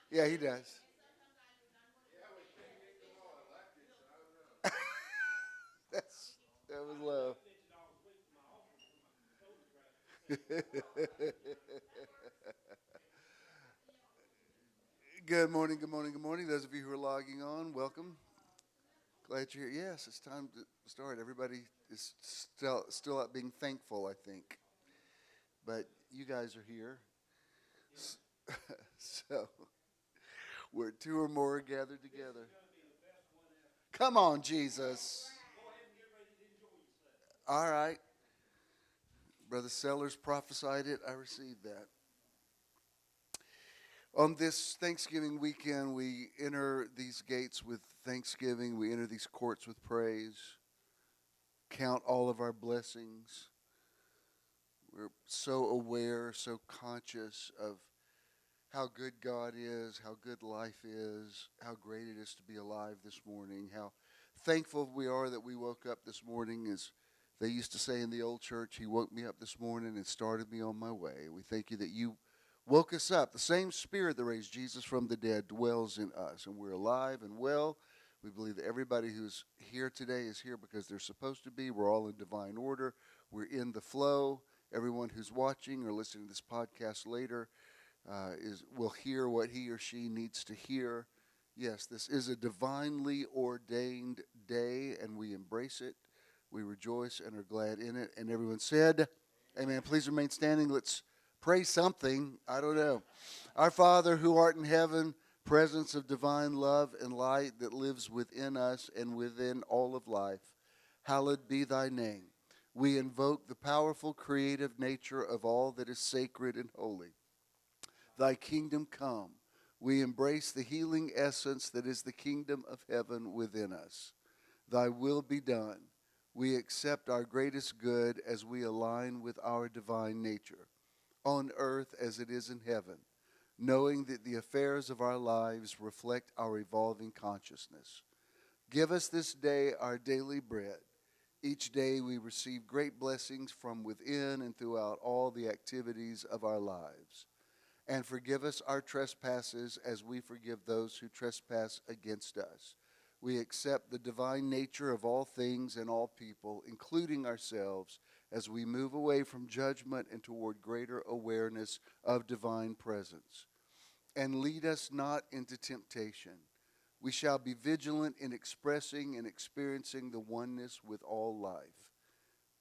Yeah, he does. That's that was love. Good morning, good morning, good morning. Those of you who are logging on, welcome. Glad you're here. Yes, it's time to start. Everybody is still out being thankful, I think. But you guys are here. S- So we're two or more gathered together. Come on, Jesus. All right. Brother Sellers prophesied it. I received that. On this Thanksgiving weekend, we enter these gates with thanksgiving. We enter these courts with praise. Count all of our blessings. We're so aware, so conscious of how good God is, how good life is, how great it is to be alive this morning, how thankful we are that we woke up this morning. As they used to say in the old church, He woke me up this morning and started me on my way. We thank you that you woke us up. The same Spirit that raised Jesus from the dead dwells in us, and we're alive and well. We believe that everybody who's here today is here because they're supposed to be. We're all in divine order. We're in the flow. Everyone who's watching or listening to this podcast later will hear what he or she needs to hear. Yes, this is a divinely ordained day, and we embrace it. We rejoice and are glad in it. And everyone said, amen. Please remain standing. Let's pray something. I don't know. Our Father who art in heaven, presence of divine love and light that lives within us and within all of life, hallowed be thy name. We invoke the powerful creative nature of all that is sacred and holy. Thy kingdom come. We embrace the healing essence that is the kingdom of heaven within us. Thy will be done. We accept our greatest good as we align with our divine nature, on earth as it is in heaven, knowing that the affairs of our lives reflect our evolving consciousness. Give us this day our daily bread. Each day we receive great blessings from within and throughout all the activities of our lives. And forgive us our trespasses as we forgive those who trespass against us. We accept the divine nature of all things and all people, including ourselves, as we move away from judgment and toward greater awareness of divine presence. And lead us not into temptation. We shall be vigilant in expressing and experiencing the oneness with all life.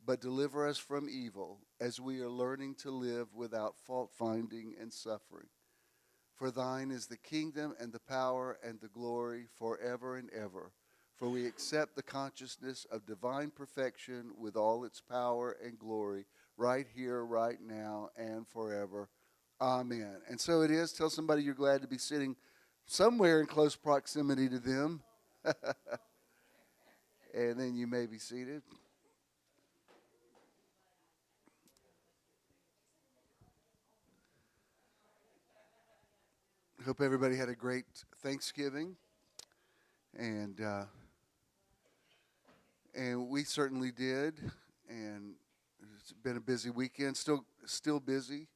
But deliver us from evil as we are learning to live without fault-finding and suffering. For thine is the kingdom and the power and the glory forever and ever. For we accept the consciousness of divine perfection with all its power and glory right here, right now, and forever. Amen. And so it is. Tell somebody you're glad to be sitting somewhere in close proximity to them. And then you may be seated. Hope everybody had a great Thanksgiving, and we certainly did. And it's been a busy weekend. Still busy.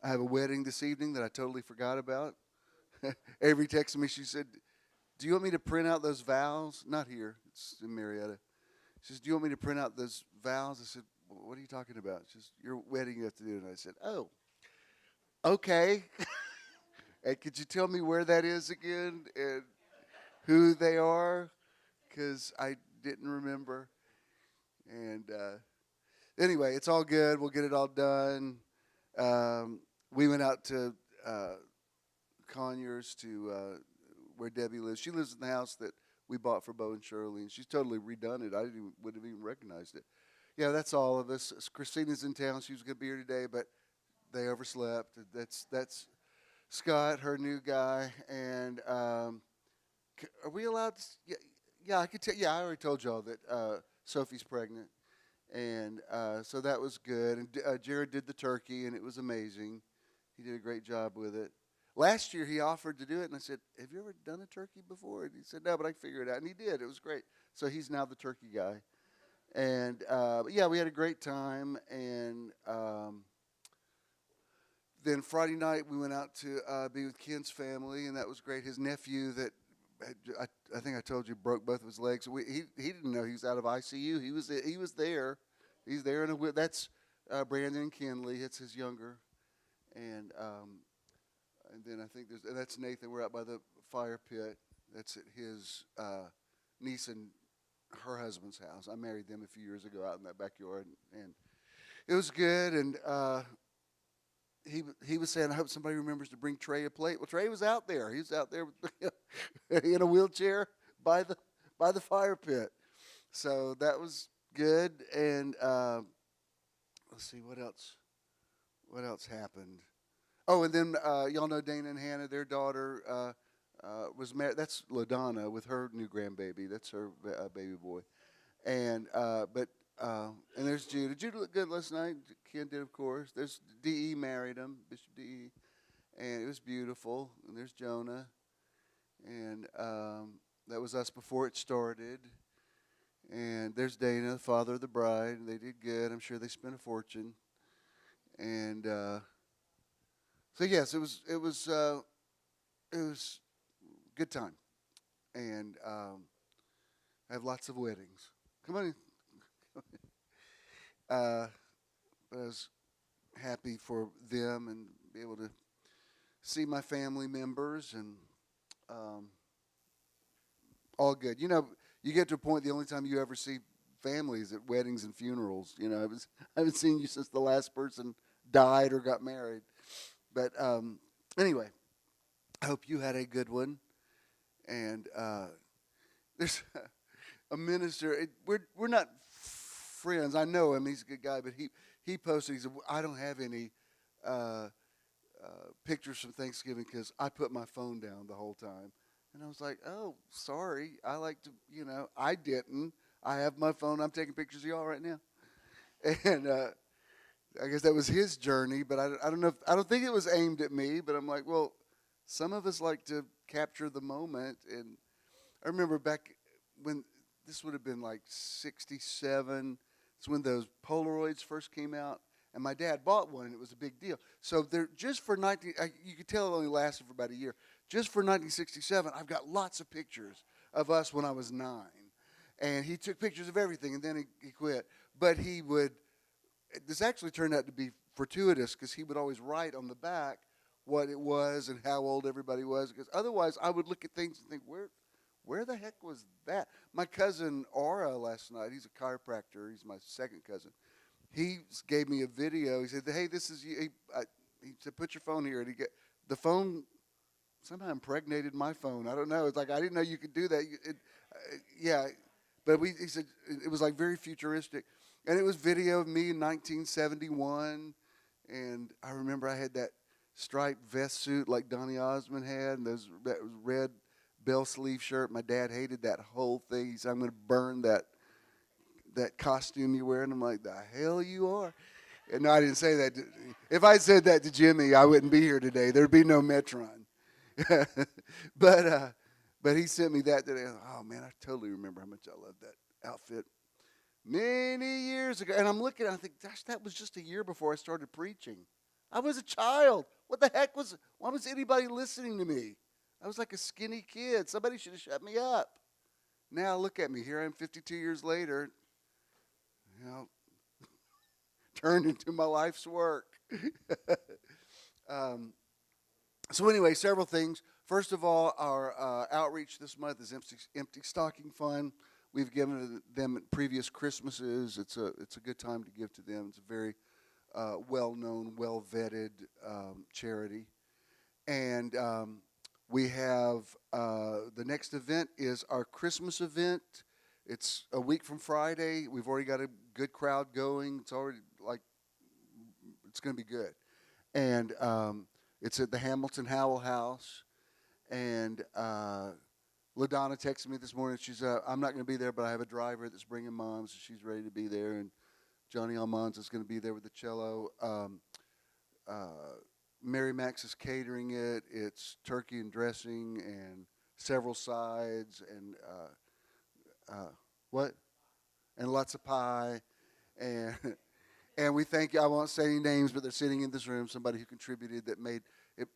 I have a wedding this evening that I totally forgot about. Avery texted me. She said, "Do you want me to print out those vows?" Not here. It's in Marietta. She says, "Do you want me to print out those vows?" I said, "What are you talking about?" She says, "Your wedding you have to do." And I said, "Oh, okay." And could you tell me where that is again and who they are? Because I didn't remember. And anyway, it's all good. We'll get it all done. We went out to Conyers to where Debbie lives. She lives in the house that we bought for Bo and Shirley, and she's totally redone it. Wouldn't have even recognized it. Yeah, that's all of us. Christina's in town. She was going to be here today, but they overslept. That's Scott, her new guy, and are we allowed to? Yeah, I could tell. Yeah, I already told y'all that Sophie's pregnant, and so that was good. And Jared did the turkey, and it was amazing. He did a great job with it. Last year, he offered to do it, and I said, "Have you ever done a turkey before?" And he said, "No, but I can figure it out." And he did. It was great. So he's now the turkey guy. And yeah, we had a great time, and then Friday night we went out to be with Ken's family, and that was great. His nephew that I think I told you broke both of his legs. He didn't know he was out of ICU. He was there. He's there in a wheel. That's Brandon Kinley. It's his younger, and then I think that's Nathan. We're out by the fire pit. That's at his niece and her husband's house. I married them a few years ago out in that backyard, and it was good. And he was saying, I hope somebody remembers to bring Trey a plate. Well, Trey was out there. He was out there in a wheelchair by the fire pit. So that was good. And let's see what else. What else happened? Oh, and then y'all know Dana and Hannah, their daughter was married. That's LaDonna with her new grandbaby. That's her baby boy. And and there's Judah. Judah looked good last night. Ken did, of course. There's D.E. married him, Bishop D.E. And it was beautiful. And there's Jonah. And that was us before it started. And there's Dana, the father of the bride. They did good. I'm sure they spent a fortune. And so yes, it was good time. And I have lots of weddings. Come on in. But I was happy for them and be able to see my family members and all good. You know, you get to a point the only time you ever see family is at weddings and funerals. You know, I haven't seen you since the last person died or got married. But anyway, I hope you had a good one. And there's a minister. We're not friends. I know him. He's a good guy. But he posted. He said, I don't have any pictures from Thanksgiving because I put my phone down the whole time. And I was like, oh, sorry. I like to, I didn't. I have my phone. I'm taking pictures of y'all right now. And I guess that was his journey. But I don't know. I don't think it was aimed at me. But I'm like, well, some of us like to capture the moment. And I remember back when this would have been like 67. It's when those Polaroids first came out. And my dad bought one, and it was a big deal. So just for you could tell it only lasted for about a year. Just for 1967, I've got lots of pictures of us when I was 9. And he took pictures of everything, and then he quit. But this actually turned out to be fortuitous because he would always write on the back what it was and how old everybody was. Because otherwise, I would look at things and think, where the heck was that? My cousin Aura last night, he's a chiropractor. He's my second cousin. He gave me a video. He said, hey, this is you. He said, put your phone here. And the phone somehow impregnated my phone. I don't know. It's like, I didn't know you could do that. Yeah. But he said, it was like very futuristic. And it was video of me in 1971. And I remember I had that striped vest suit like Donny Osmond had. And that red bell sleeve shirt. My dad hated that whole thing. He said, I'm going to burn that costume you wear. And I'm like, the hell you are. And no, I didn't say that. If I said that to Jimmy, I wouldn't be here today. There'd be no Metron. But he sent me that today. Oh, man, I totally remember how much I loved that outfit many years ago. And I'm looking, I think, gosh, that was just a year before I started preaching. I was a child. Why was anybody listening to me? I was like a skinny kid. Somebody should have shut me up. Now look at me. Here I am 52 years later. Turned into my life's work. So anyway, several things. First of all, our outreach this month is Empty Stocking Fund. We've given them at previous Christmases. It's a good time to give to them. It's a very well-known, well-vetted charity. And we have the next event is our Christmas event. It's a week from Friday. We've already got a good crowd going. It's already it's going to be good. And it's at the Hamilton Howell House. And LaDonna texted me this morning. She's I'm not going to be there, but I have a driver that's bringing mom, so she's ready to be there. And Johnny Almanza is going to be there with the cello. Mary Max is catering it. It's turkey and dressing and several sides and and lots of pie, and And we thank you. I won't say any names, but they're sitting in this room. Somebody who contributed that made it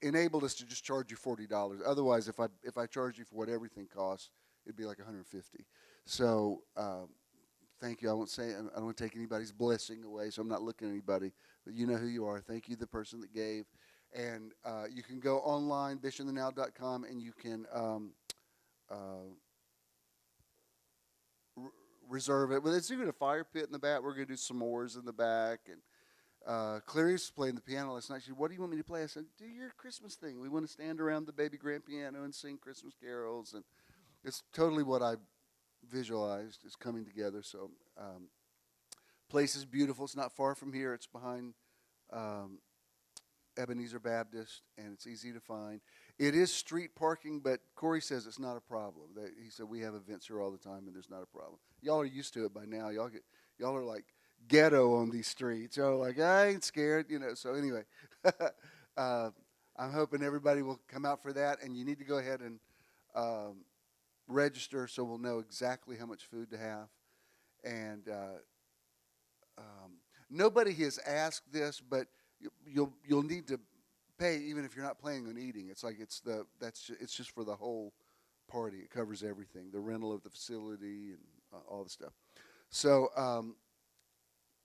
enabled us to just charge you $40. Otherwise, if I charge you for what everything costs, it'd be like $150. So thank you. I don't want to take anybody's blessing away, so I'm not looking at anybody. But you know who you are. Thank you, the person that gave. And you can go online, bishopthenow.com, and you can reserve it. But it's even a fire pit in the back. We're going to do s'mores in the back. And Clarice playing the piano last night. She said, "What do you want me to play?" I said, "Do your Christmas thing. We want to stand around the baby grand piano and sing Christmas carols." And it's totally what I visualized is coming together. So place is beautiful. It's not far from here. It's behind Ebenezer Baptist, and it's easy to find. It is street parking, but Corey says it's not a problem. He said we have events here all the time, and there's not a problem. Y'all are used to it by now. Y'all are like ghetto on these streets. Y'all are like, I ain't scared, So anyway, I'm hoping everybody will come out for that, and you need to go ahead and register so we'll know exactly how much food to have. And nobody has asked this, but you'll need to pay even if you're not planning on eating. It's like it's just for the whole party. It covers everything, the rental of the facility and all the stuff. So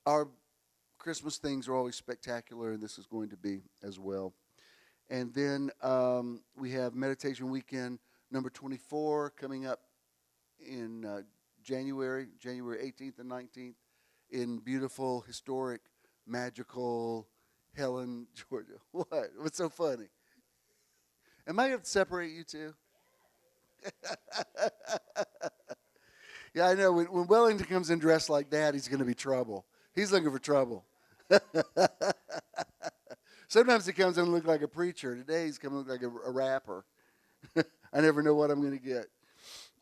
our Christmas things are always spectacular, and this is going to be as well. And then we have Meditation Weekend number 24 coming up in January 18th and 19th in beautiful, historic, magical Helen, Georgia. What? What's so funny? Am I going to have to separate you two? Yeah, I know. When Wellington comes in dressed like that, he's going to be trouble. He's looking for trouble. Sometimes he comes in and looks like a preacher. Today he's coming to look like a rapper. I never know what I'm going to get.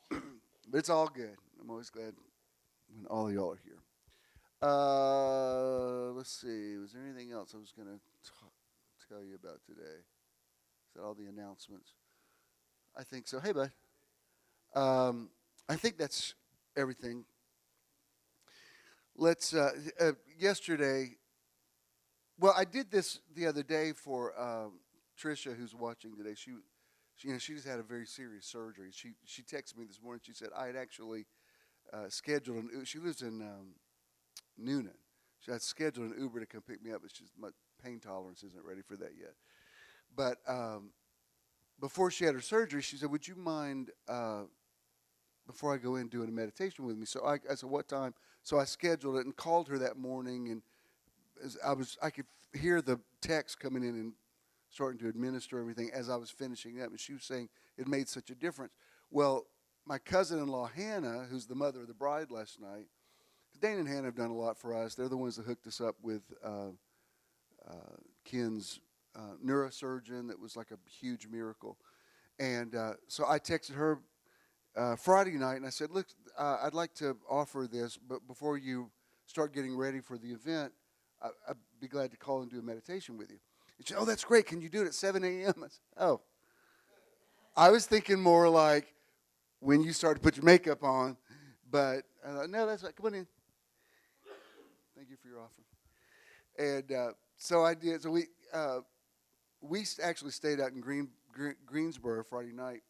But it's all good. I'm always glad when all of y'all are here. Let's see. Was there anything else I was going to tell you about today? Is that all the announcements? I think so. Hey, bud. I think that's everything. Let's, yesterday, well, I did this the other day for Tricia, who's watching today. She just had a very serious surgery. She texted me this morning. She said I had actually scheduled she lives in Noonan. She had scheduled an Uber to come pick me up, but my pain tolerance isn't ready for that yet. But before she had her surgery, she said, "Would you mind before I go in doing a meditation with me?" So I said, "What time?" So I scheduled it and called her that morning, and I could hear the text coming in and starting to administer everything as I was finishing up, and she was saying it made such a difference. Well, my cousin-in-law Hannah, who's the mother of the bride last night, Dane and Hannah have done a lot for us. They're the ones that hooked us up with Ken's neurosurgeon. That was like a huge miracle. And so I texted her Friday night, and I said, "Look, I'd like to offer this, but before you start getting ready for the event, I'd be glad to call and do a meditation with you." And she said, "Oh, that's great. Can you do it at 7 a.m.? I said, "Oh." I was thinking more like when you start to put your makeup on, but I thought, no, that's right. Come on in. Thank you for your offering. And so I did. So we actually stayed out in Greensboro Friday night.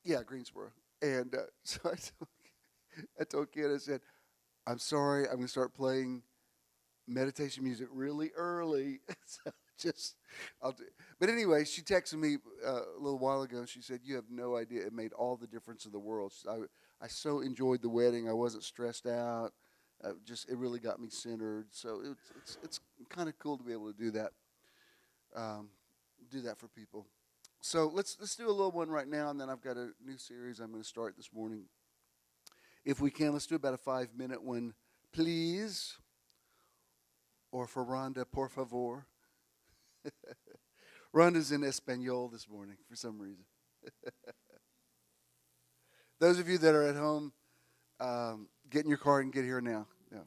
Yeah, Greensboro. And so I told Ken, I said, "I'm sorry, I'm going to start playing meditation music really early." So I'll do. But anyway, she texted me a little while ago. She said, "You have no idea. It made all the difference in the world." I so enjoyed the wedding. I wasn't stressed out. It really got me centered. So it's kind of cool to be able to do that. Do that for people. So let's do a little one right now, and then I've got a new series I'm going to start this morning. If we can, let's do about a 5-minute one, please. Or for Rhonda, por favor. Rhonda's in Espanol this morning for some reason. Those of you that are at home, get in your car and get here now. Yeah.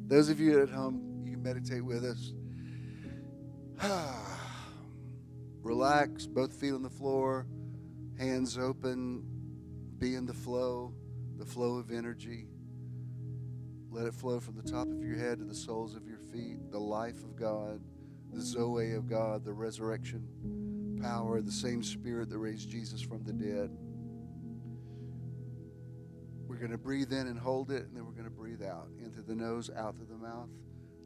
Those of you at home, you can meditate with us. Relax, both feet on the floor, hands open, be in the flow of energy. Let it flow from the top of your head to the soles of your feet. The life of God, the Zoe of God, the resurrection power, the same Spirit that raised Jesus from the dead. We're going to breathe in and hold it, and then we're going to breathe out. In through the nose, out through the mouth.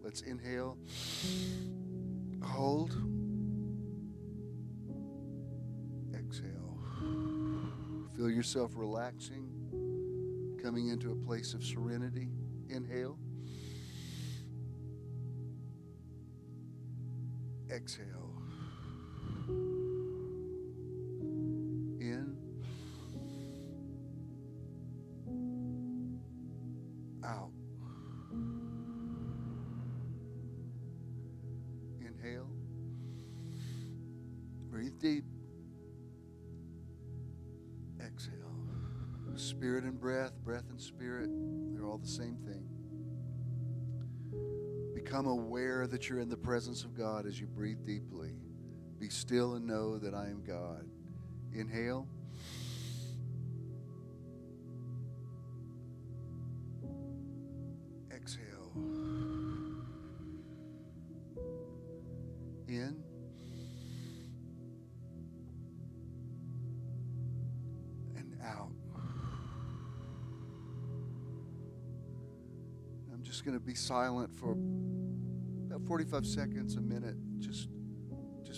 Let's inhale. Hold. Exhale. Feel yourself relaxing, coming into a place of serenity. Inhale. Exhale. In. Out. Inhale. Breathe deep. Exhale. Spirit and breath, breath and spirit, they're all the same thing. Become aware that you're in the presence of God as you breathe deeply. Be still and know that I am God. Inhale. Exhale. In. And out. I'm just going to be silent for about 45 seconds, a minute. Just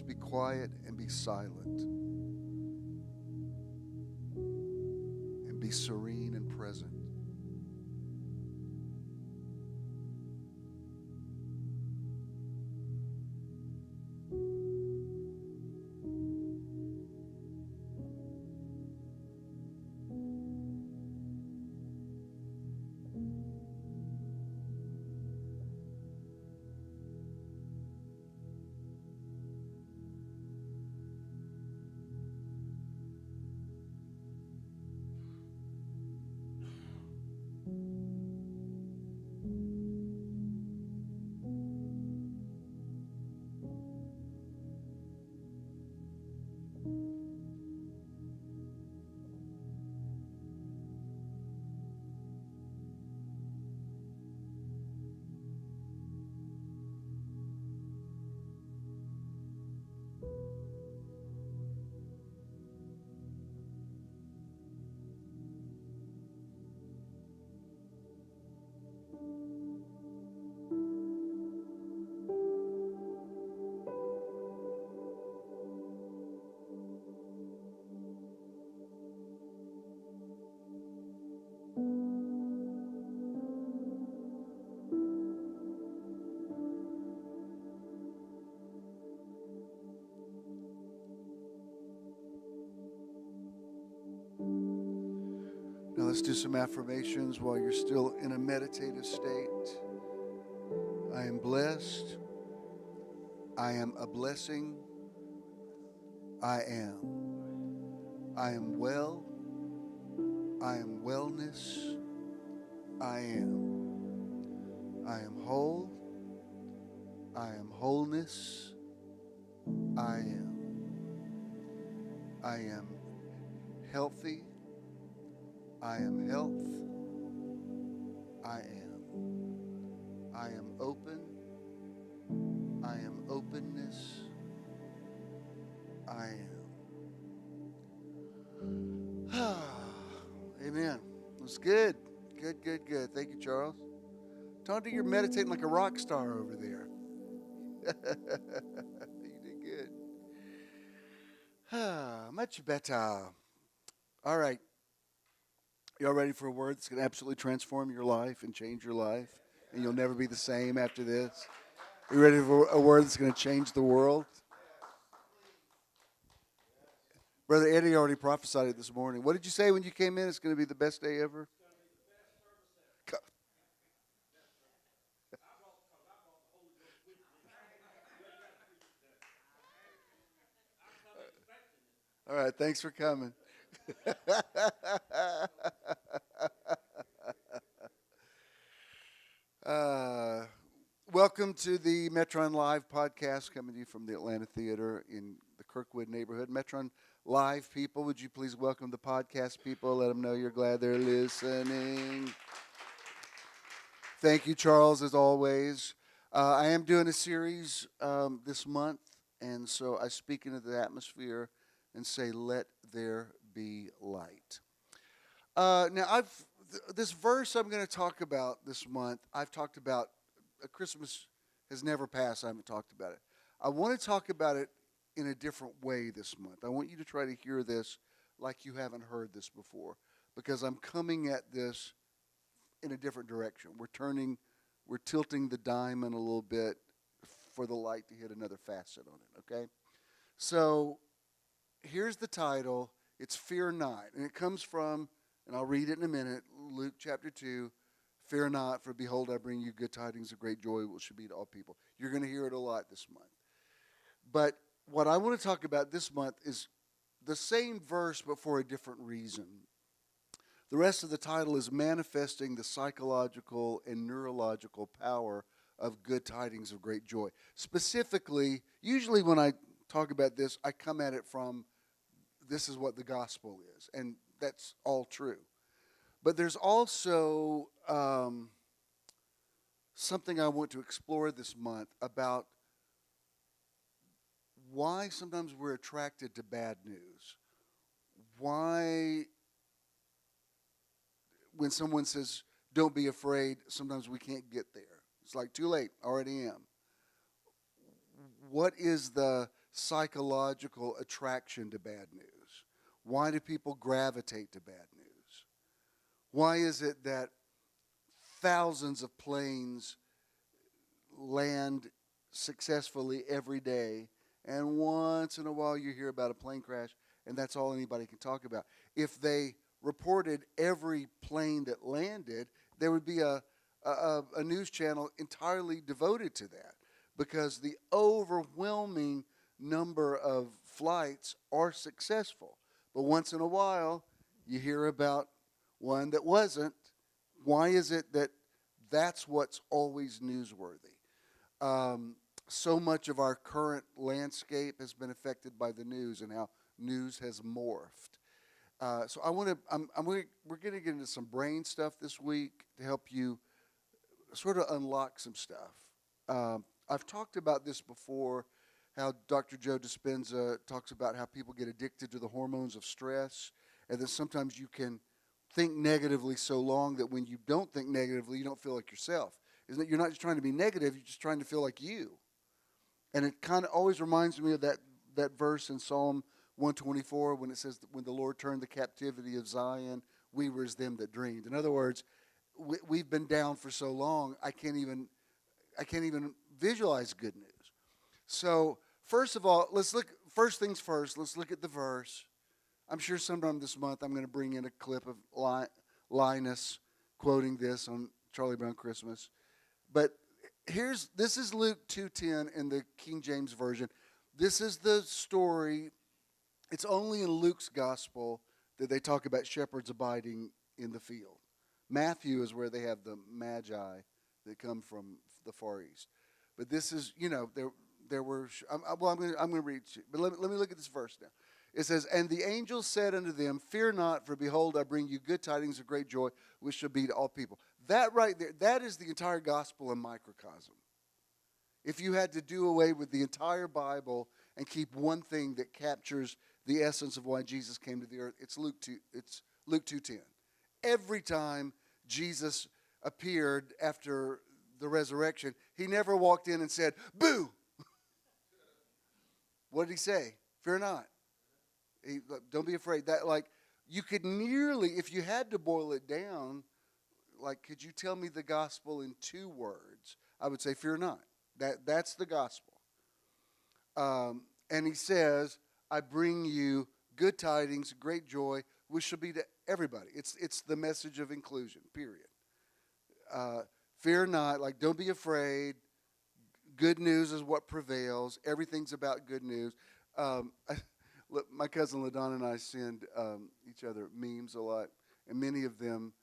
be quiet and be silent. And be serene and present. Now let's do some affirmations while you're still in a meditative state. I am blessed. I am a blessing. I am. I am well. I am wellness. I am. I am whole. I am wholeness. I am. I am healthy. I am health. I am. I am open. I am openness. I am. Amen. That's good. Good, good, good. Thank you, Charles. Tony, you're meditating like a rock star over there. You did good. Much better. All right. Y'all ready for a word that's going to absolutely transform your life and change your life? And you'll never be the same after this? You ready for a word that's going to change the world? Brother Eddie already prophesied it this morning. What did you say when you came in? It's going to be the best day ever? All right, thanks for coming. Welcome to the Metron Live podcast coming to you from the Atlanta Theater in the Kirkwood neighborhood. Metron Live people, would you please welcome the podcast people? Let them know you're glad they're listening. Thank you, Charles, as always. I am doing a series this month, and so I speak into the atmosphere and say, "Let there be light." This verse I'm going to talk about this month. I've talked about. Christmas has never passed. I haven't talked about it. I want to talk about it in a different way this month. I want you to try to hear this like you haven't heard this before, because I'm coming at this in a different direction. We're tilting the diamond a little bit for the light to hit another facet on it, okay? So here's the title. It's Fear Not. And it comes from, and I'll read it in a minute, Luke chapter 2. Fear not, for behold, I bring you good tidings of great joy, which should be to all people. You're going to hear it a lot this month. But what I want to talk about this month is the same verse, but for a different reason. The rest of the title is Manifesting the Psychological and Neurological Power of Good Tidings of Great Joy. Specifically, usually when I talk about this, I come at it from this is what the gospel is, and that's all true. But there's also something I want to explore this month about why sometimes we're attracted to bad news. Why, when someone says, don't be afraid, sometimes we can't get there. It's like, too late, already am. What is the psychological attraction to bad news? Why do people gravitate to bad news? Why is it that thousands of planes land successfully every day, and once in a while you hear about a plane crash, and that's all anybody can talk about? If they reported every plane that landed, there would be a news channel entirely devoted to that, because the overwhelming number of flights are successful. But once in a while, you hear about one that wasn't. Why is it that that's what's always newsworthy? So much of our current landscape has been affected by the news and how news has morphed. So we're going to get into some brain stuff this week to help you sort of unlock some stuff. I've talked about this before, how Dr. Joe Dispenza talks about how people get addicted to the hormones of stress, and that sometimes you can think negatively so long that when you don't think negatively, you don't feel like yourself. Isn't it? You're not just trying to be negative, you're just trying to feel like you. And it kind of always reminds me of that verse in Psalm 124 when it says, when the Lord turned the captivity of Zion, we were as them that dreamed. In other words, we've been down for so long, I can't even visualize good news. So first of all, first things first, let's look at the verse. I'm sure sometime this month I'm going to bring in a clip of Linus quoting this on Charlie Brown Christmas. But this is Luke 2:10 in the King James Version. This is the story. It's only in Luke's gospel that they talk about shepherds abiding in the field. Matthew is where they have the magi that come from the Far East. But this is, there were. I'm going to read it to you. But let me look at this verse now. It says, and the angel said unto them, fear not, for behold, I bring you good tidings of great joy, which shall be to all people. That right there, that is the entire gospel in microcosm. If you had to do away with the entire Bible and keep one thing that captures the essence of why Jesus came to the earth, it's Luke 2:10. Every time Jesus appeared after the resurrection, he never walked in and said, boo! What did he say? Fear not. Don't be afraid. That, like, you could nearly, if you had to boil it down, like, could you tell me the gospel in 2 words? I would say, fear not. That's the gospel. And he says, I bring you good tidings, great joy, which shall be to everybody. It's the message of inclusion, period. Fear not, like, don't be afraid. Good news is what prevails. Everything's about good news. My cousin LaDonna and I send each other memes a lot, and many of them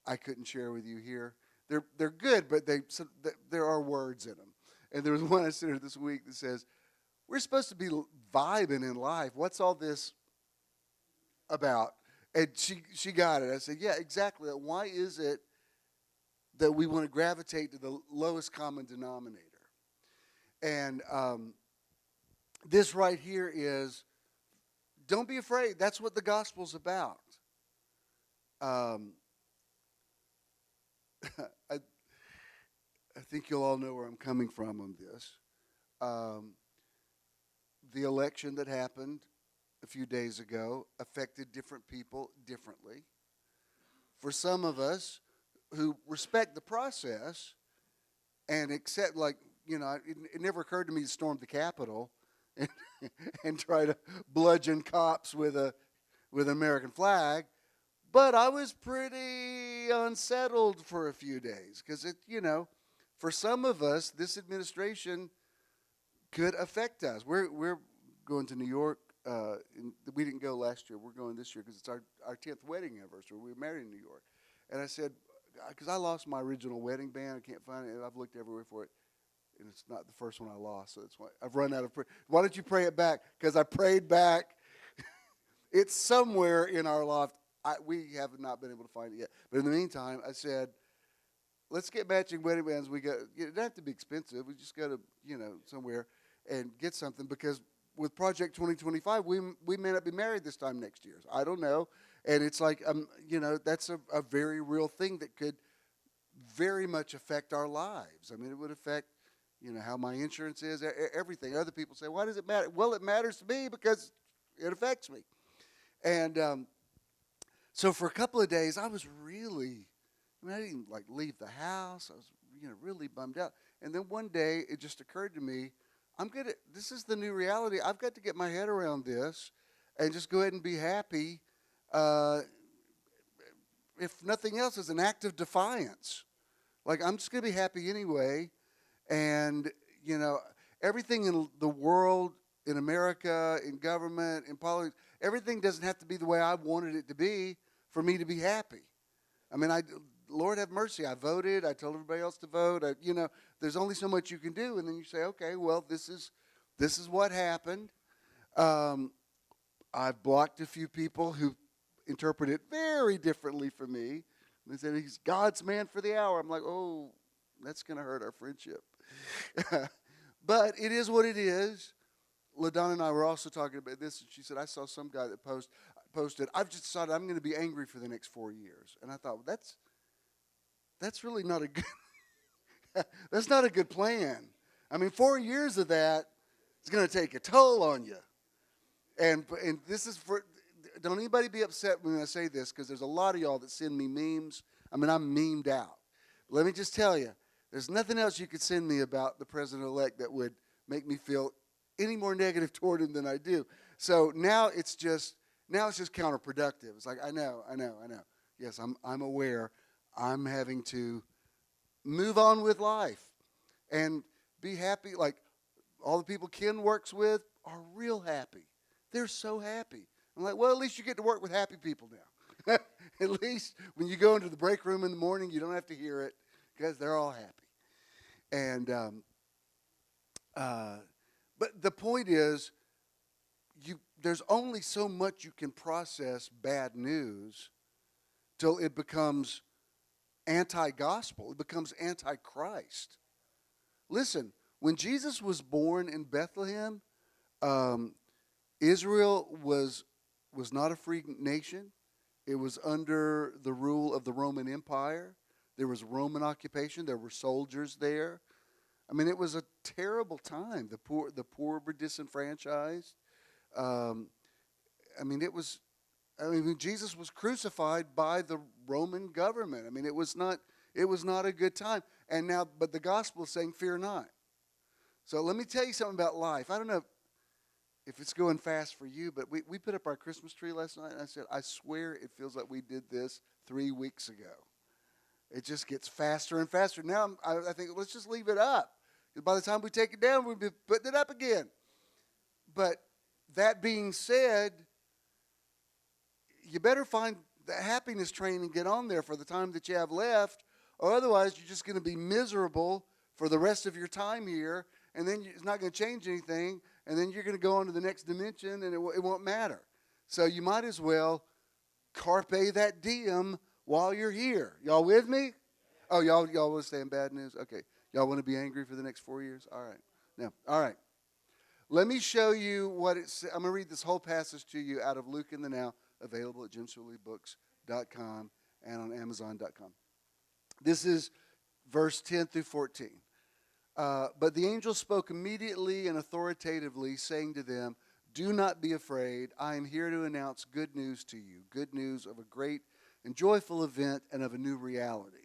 I couldn't share with you here. They're good, but there are words in them. And there was one I sent her this week that says, we're supposed to be vibing in life. What's all this about? And she got it. I said, yeah, exactly. Why is it that we want to gravitate to the lowest common denominator. And this right here is, don't be afraid. That's what the gospel's about. I think you'll all know where I'm coming from on this. The election that happened a few days ago affected different people differently. For some of us who respect the process and accept, like, you know, it never occurred to me to storm the Capitol and, and try to bludgeon cops with an American flag. But I was pretty unsettled for a few days because, for some of us, this administration could affect us. We're going to New York. We didn't go last year. We're going this year because it's our 10th wedding anniversary. We were married in New York. And I said, because I lost my original wedding band. I can't find it. I've looked everywhere for it. And it's not the first one I lost. So that's why I've run out of prayer. Why don't you pray it back? Because I prayed back. It's somewhere in our loft. We have not been able to find it yet. But in the meantime, I said, let's get matching wedding bands. It doesn't have to be expensive. We just got to, somewhere and get something, because with Project 2025, we may not be married this time next year. I don't know. And it's like, that's a very real thing that could very much affect our lives. I mean, it would affect, how my insurance is, everything. Other people say, why does it matter? Well, it matters to me because it affects me. And so for a couple of days, I was really, I didn't leave the house. I was, really bummed out. And then one day, it just occurred to me, this is the new reality. I've got to get my head around this and just go ahead and be happy. If nothing else, as an act of defiance. I'm just going to be happy anyway. And, everything in the world, in America, in government, in politics, everything doesn't have to be the way I wanted it to be for me to be happy. I mean, Lord have mercy. I voted. I told everybody else to vote. There's only so much you can do. And then you say, okay, well, this is what happened. I've blocked a few people who interpret it very differently from me. They said, he's God's man for the hour. I'm like, oh, that's going to hurt our friendship. But it is what it is. LaDonna and I were also talking about this, and she said, I saw some guy that posted, I've just decided I'm going to be angry for the next 4 years. And I thought, well, that's really not a good, that's not a good plan. I mean, 4 years of that is going to take a toll on you. And this is don't anybody be upset when I say this, because there's a lot of y'all that send me memes. I mean, I'm memed out. But let me just tell you, there's nothing else you could send me about the president-elect that would make me feel any more negative toward him than I do. So now it's just counterproductive. It's like, I know. Yes, I'm aware. I'm having to move on with life and be happy. Like, all the people Ken works with are real happy. They're so happy. I'm like, well, at least you get to work with happy people now. At least when you go into the break room in the morning, you don't have to hear it because they're all happy. And but the point is, there's only so much you can process bad news till it becomes anti-gospel. It becomes anti-Christ. Listen, when Jesus was born in Bethlehem, Israel was not a free nation. It was under the rule of the Roman Empire. There was Roman occupation. There were soldiers there. I mean, it was a terrible time. The poor were disenfranchised. Jesus was crucified by the Roman government. I mean, it was not a good time. And now, but the gospel is saying, fear not. So let me tell you something about life. I don't know if it's going fast for you, but we put up our Christmas tree last night, and I said, I swear it feels like we did this 3 weeks ago. It just gets faster and faster. Now I think, let's just leave it up. Because by the time we take it down, we'll be putting it up again. But that being said, you better find the happiness train and get on there for the time that you have left, or otherwise you're just going to be miserable for the rest of your time here, and then it's not going to change anything, and then you're going to go on to the next dimension, and it won't matter. So you might as well carpe that diem while you're here. Y'all with me? Oh, y'all want to stay in bad news? Okay. Y'all want to be angry for the next 4 years? All right. No. All right. Let me show you what it's. I'm going to read this whole passage to you out of Luke in the Now, available at jimswilleybooks.com and on amazon.com. This is verse 10 through 14. But the angel spoke immediately and authoritatively, saying to them, "Do not be afraid. I am here to announce good news to you, good news of a great and joyful event and of a new reality.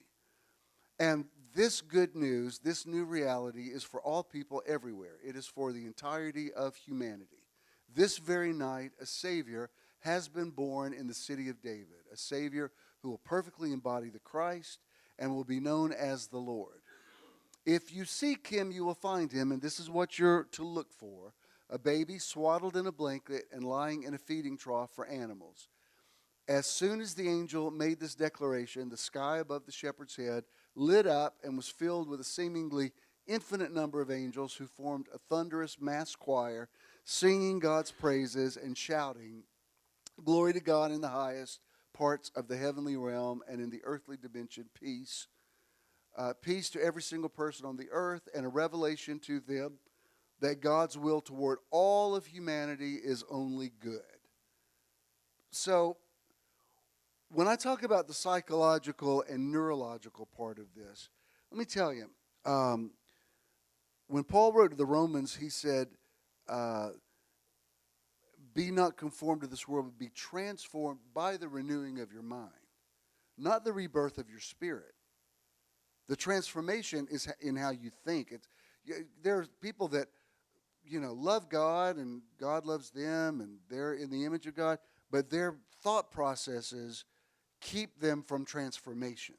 And this good news, this new reality, is for all people everywhere. It is for the entirety of humanity. This very night, a Savior has been born in the city of David, a Savior who will perfectly embody the Christ and will be known as the Lord. If you seek him, you will find him, and this is what you're to look for: a baby swaddled in a blanket and lying in a feeding trough for animals." As soon as the angel made this declaration, the sky above the shepherd's head lit up and was filled with a seemingly infinite number of angels who formed a thunderous mass choir, singing God's praises and shouting, "Glory to God in the highest parts of the heavenly realm, and in the earthly dimension peace. Peace to every single person on the earth, and a revelation to them that God's will toward all of humanity is only good." So, when I talk about the psychological and neurological part of this, let me tell you, when Paul wrote to the Romans, he said, "Be not conformed to this world, but be transformed by the renewing of your mind," not the rebirth of your spirit. The transformation is in how you think. There's people that love God and God loves them and they're in the image of God, but their thought processes keep them from transformation.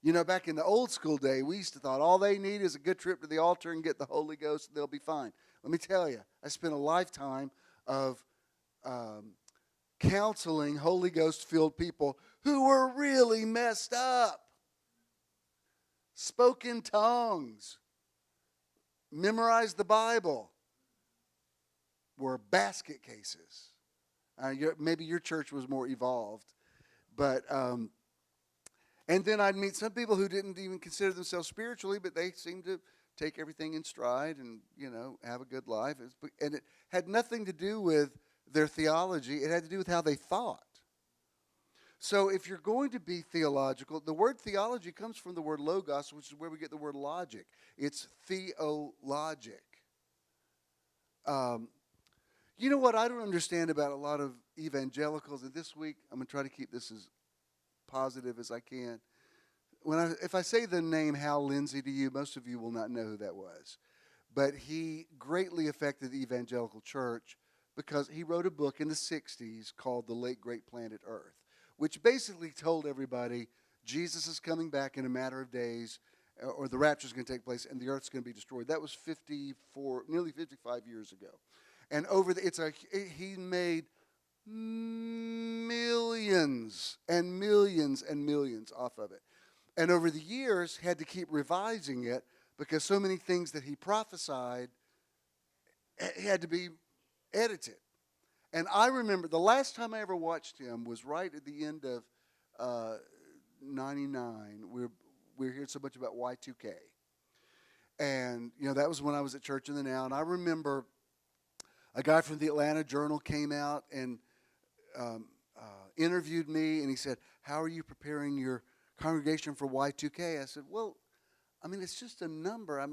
Back in the old school day, we used to thought all they need is a good trip to the altar and get the Holy Ghost and they'll be fine. Let me tell you, I spent a lifetime of counseling Holy Ghost-filled people who were really messed up. Spoke in tongues, memorized the Bible, were basket cases. Maybe your church was more evolved. But, and then I'd meet some people who didn't even consider themselves spiritually, but they seemed to take everything in stride and, have a good life. And it had nothing to do with their theology. It had to do with how they thought. So if you're going to be theological, the word theology comes from the word logos, which is where we get the word logic. It's theologic. You know what I don't understand about a lot of evangelicals, and this week I'm going to try to keep this as positive as I can. If I say the name Hal Lindsey to you, most of you will not know who that was. But he greatly affected the evangelical church because he wrote a book in the 60s called The Late Great Planet Earth, which basically told everybody Jesus is coming back in a matter of days, or the rapture is going to take place, and the earth's going to be destroyed. That was nearly 55 years ago. And he made millions and millions and millions off of it. And over the years, had to keep revising it because so many things that he prophesied had to be edited. And I remember the last time I ever watched him was right at the end of 99. We're hearing so much about Y2K. And, that was when I was at Church in the Now. And I remember a guy from the Atlanta Journal came out and interviewed me. And he said, "How are you preparing your congregation for Y2K?" I said, "Well, it's just a number. I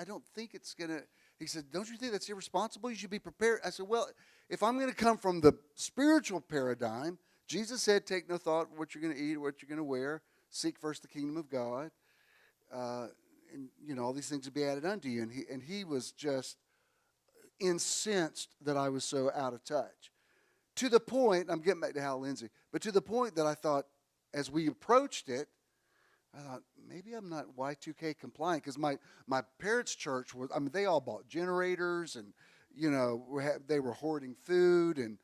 don't think it's going to." He said, "Don't you think that's irresponsible? You should be prepared." I said, "Well, if I'm going to come from the spiritual paradigm, Jesus said, take no thought for what you're going to eat or what you're going to wear. Seek first the kingdom of God. And all these things will be added unto you." And he was just incensed that I was so out of touch. To the point, I'm getting back to Hal Lindsey, but to the point that I thought, as we approached it, I thought, maybe I'm not Y2K compliant, because my parents' church was, they all bought generators and, they were hoarding food, and,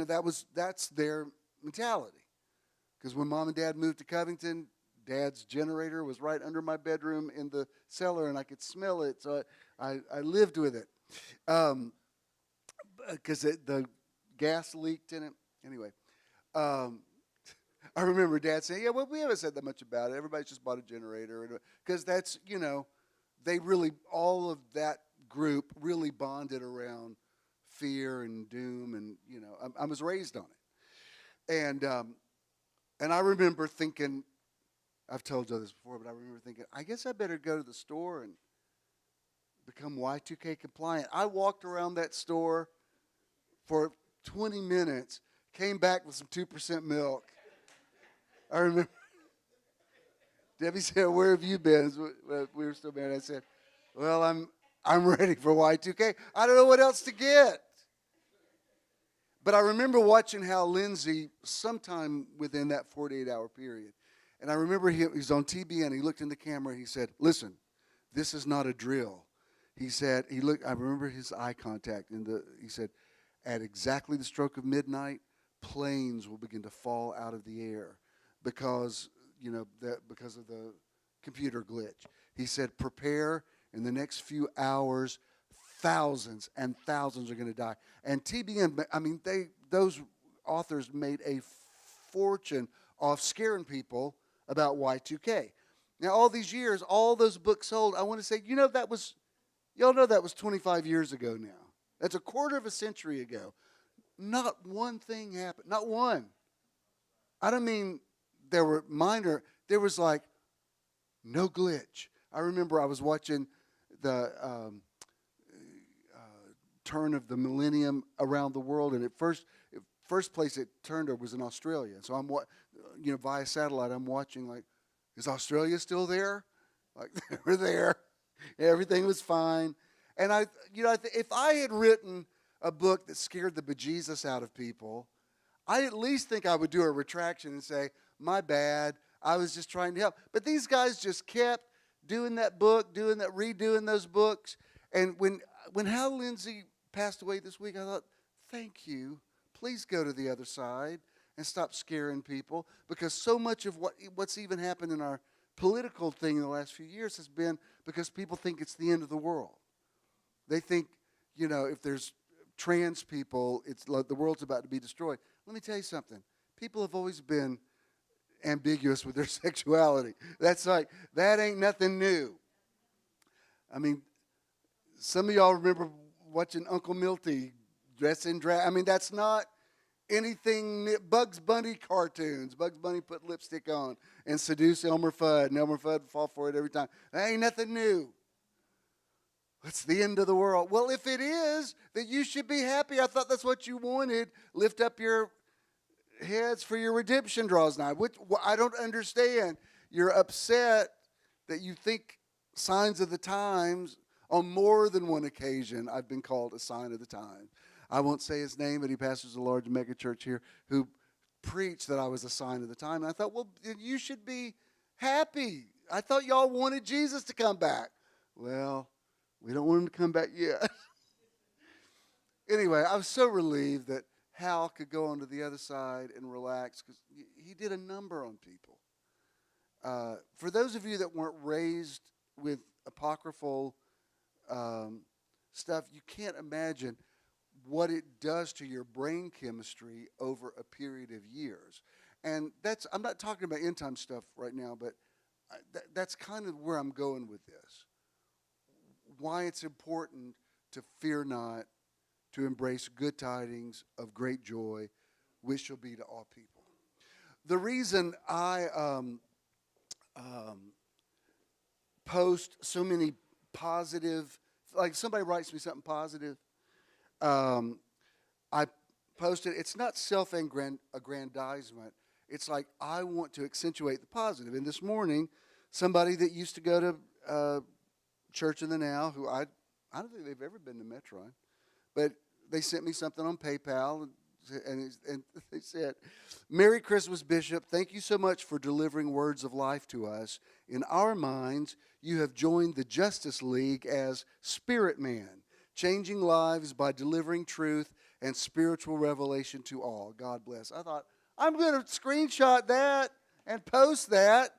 that's their mentality. Because when Mom and Dad moved to Covington, Dad's generator was right under my bedroom in the cellar, and I could smell it, so I lived with it. Because the gas leaked in it. Anyway, I remember Dad saying, yeah, well, we haven't said that much about it. Everybody's just bought a generator. Because that's, they really, all of that group really bonded around fear and doom. And, I was raised on it. And I remember thinking, I've told you this before, but I remember thinking, I guess I better go to the store and become Y2K compliant. I walked around that store for 20 minutes, came back with some 2% milk. I remember Debbie said, where have you been? We were still married. I said, well, I'm ready for Y2K. I don't know what else to get. But I remember watching how Lindsay, sometime within that 48-hour period, and I remember he was on TBN. He looked in the camera. And he said, listen, this is not a drill. He said, I remember his eye contact. He said, at exactly the stroke of midnight, planes will begin to fall out of the air because of the computer glitch. He said, prepare. In the next few hours, thousands and thousands are going to die. And TBN, those authors made a fortune off scaring people about Y2K. Now, all these years, all those books sold, I want to say, y'all know that was 25 years ago now. That's a quarter of a century ago. Not one thing happened. Not one. I don't mean there were minor. There was like no glitch. I remember I was watching the turn of the millennium around the world, and first place it turned was in Australia. So I'm via satellite, I'm watching, like, is Australia still there? Like, they were there. Everything was fine. And if I had written a book that scared the bejesus out of people, I at least think I would do a retraction and say, my bad, I was just trying to help. But these guys just kept doing that book, redoing those books. And when Hal Lindsey passed away this week, I thought, thank you. Please go to the other side and stop scaring people, because so much of what's even happened in our political thing in the last few years has been because people think it's the end of the world. They think, if there's trans people, it's like the world's about to be destroyed. Let me tell you something. People have always been ambiguous with their sexuality. That ain't nothing new. I mean, some of y'all remember watching Uncle Milty dress in drag. That's not anything. Bugs Bunny cartoons. Bugs Bunny put lipstick on and seduce Elmer Fudd, and Elmer Fudd would fall for it every time. That ain't nothing new. It's the end of the world. Well, if it is, then you should be happy. I thought that's what you wanted. Lift up your heads, for your redemption draws nigh. I don't understand. You're upset that you think signs of the times. On more than one occasion, I've been called a sign of the times. I won't say his name, but he pastors a large mega church here who preached that I was a sign of the time. And I thought, well, you should be happy. I thought y'all wanted Jesus to come back. Well, we don't want him to come back yet. Anyway, I was so relieved that Hal could go on to the other side and relax, because he did a number on people. For those of you that weren't raised with apocryphal stuff, you can't imagine what it does to your brain chemistry over a period of years. And I'm not talking about end time stuff right now, but that's kind of where I'm going with this. Why it's important to fear not, to embrace good tidings of great joy, which shall be to all people. The reason I post so many positive, like somebody writes me something positive, I post it. It's not self-aggrandizement. It's like I want to accentuate the positive. And this morning, somebody that used to go to Church in the Now, who I don't think they've ever been to Metron, but they sent me something on PayPal, and they said, Merry Christmas, Bishop. Thank you so much for delivering words of life to us. In our minds, you have joined the Justice League as Spirit Man, changing lives by delivering truth and spiritual revelation to all. God bless. I thought, I'm going to screenshot that and post that.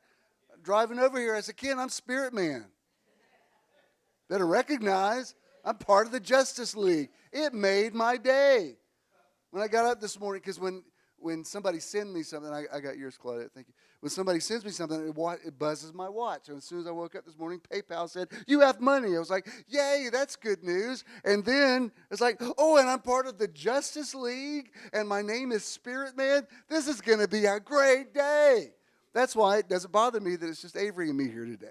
Driving over here, I said, Ken, I'm Spirit Man. Better recognize I'm part of the Justice League. It made my day when I got up this morning, because when when somebody sends me something, I got yours, Claudette, thank you. When somebody sends me something, it buzzes my watch. And as soon as I woke up this morning, PayPal said, you have money. I was like, yay, that's good news. And then it's like, oh, and I'm part of the Justice League, and my name is Spirit Man. This is going to be a great day. That's why it doesn't bother me that it's just Avery and me here today.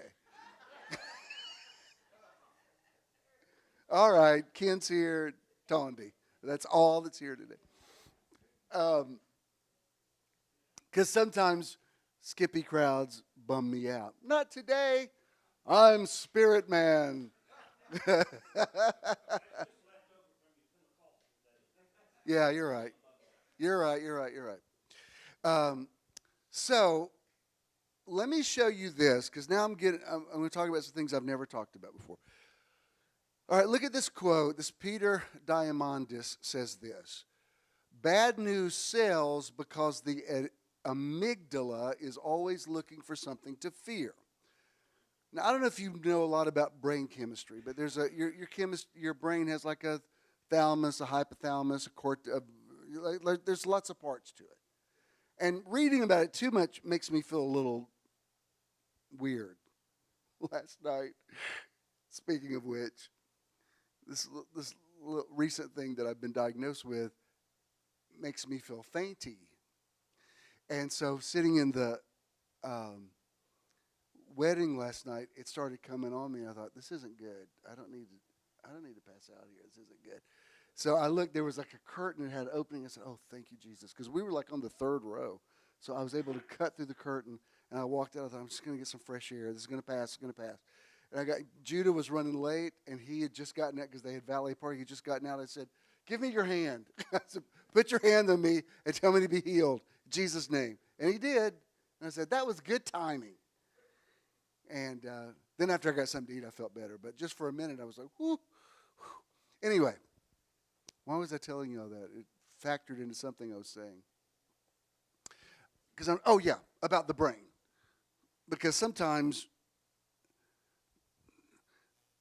All right, Ken's here, Tondi. That's all that's here today. Because sometimes Skippy crowds bum me out. Not today. I'm Spirit Man. Yeah, you're right. You're right. So let me show you this, because now I'm going to talk about some things I've never talked about before. All right, look at this quote. This Peter Diamandis says this. Bad news sells because the amygdala is always looking for something to fear. Now, I don't know if you know a lot about brain chemistry, but there's your brain has like a thalamus, a hypothalamus, there's lots of parts to it. And reading about it too much makes me feel a little weird. Last night, speaking of which, this recent thing that I've been diagnosed with makes me feel fainty. And so sitting in the wedding last night, it started coming on me. I thought, this isn't good. I don't need to pass out here. This isn't good. So I looked, there was like a curtain that had an opening. I said, oh, thank you, Jesus. Because we were like on the third row. So I was able to cut through the curtain, and I walked out. I thought, I'm just going to get some fresh air. This is going to pass. It's going to pass. And Judah was running late, and he had just gotten out because they had valet party. He had just gotten out. I said, give me your hand. I said, put your hand on me and tell me to be healed in Jesus' name. And he did. And I said, that was good timing. And then after I got something to eat, I felt better. But just for a minute, I was like, whoo. Anyway, why was I telling you all that? It factored into something I was saying. About the brain. Because sometimes,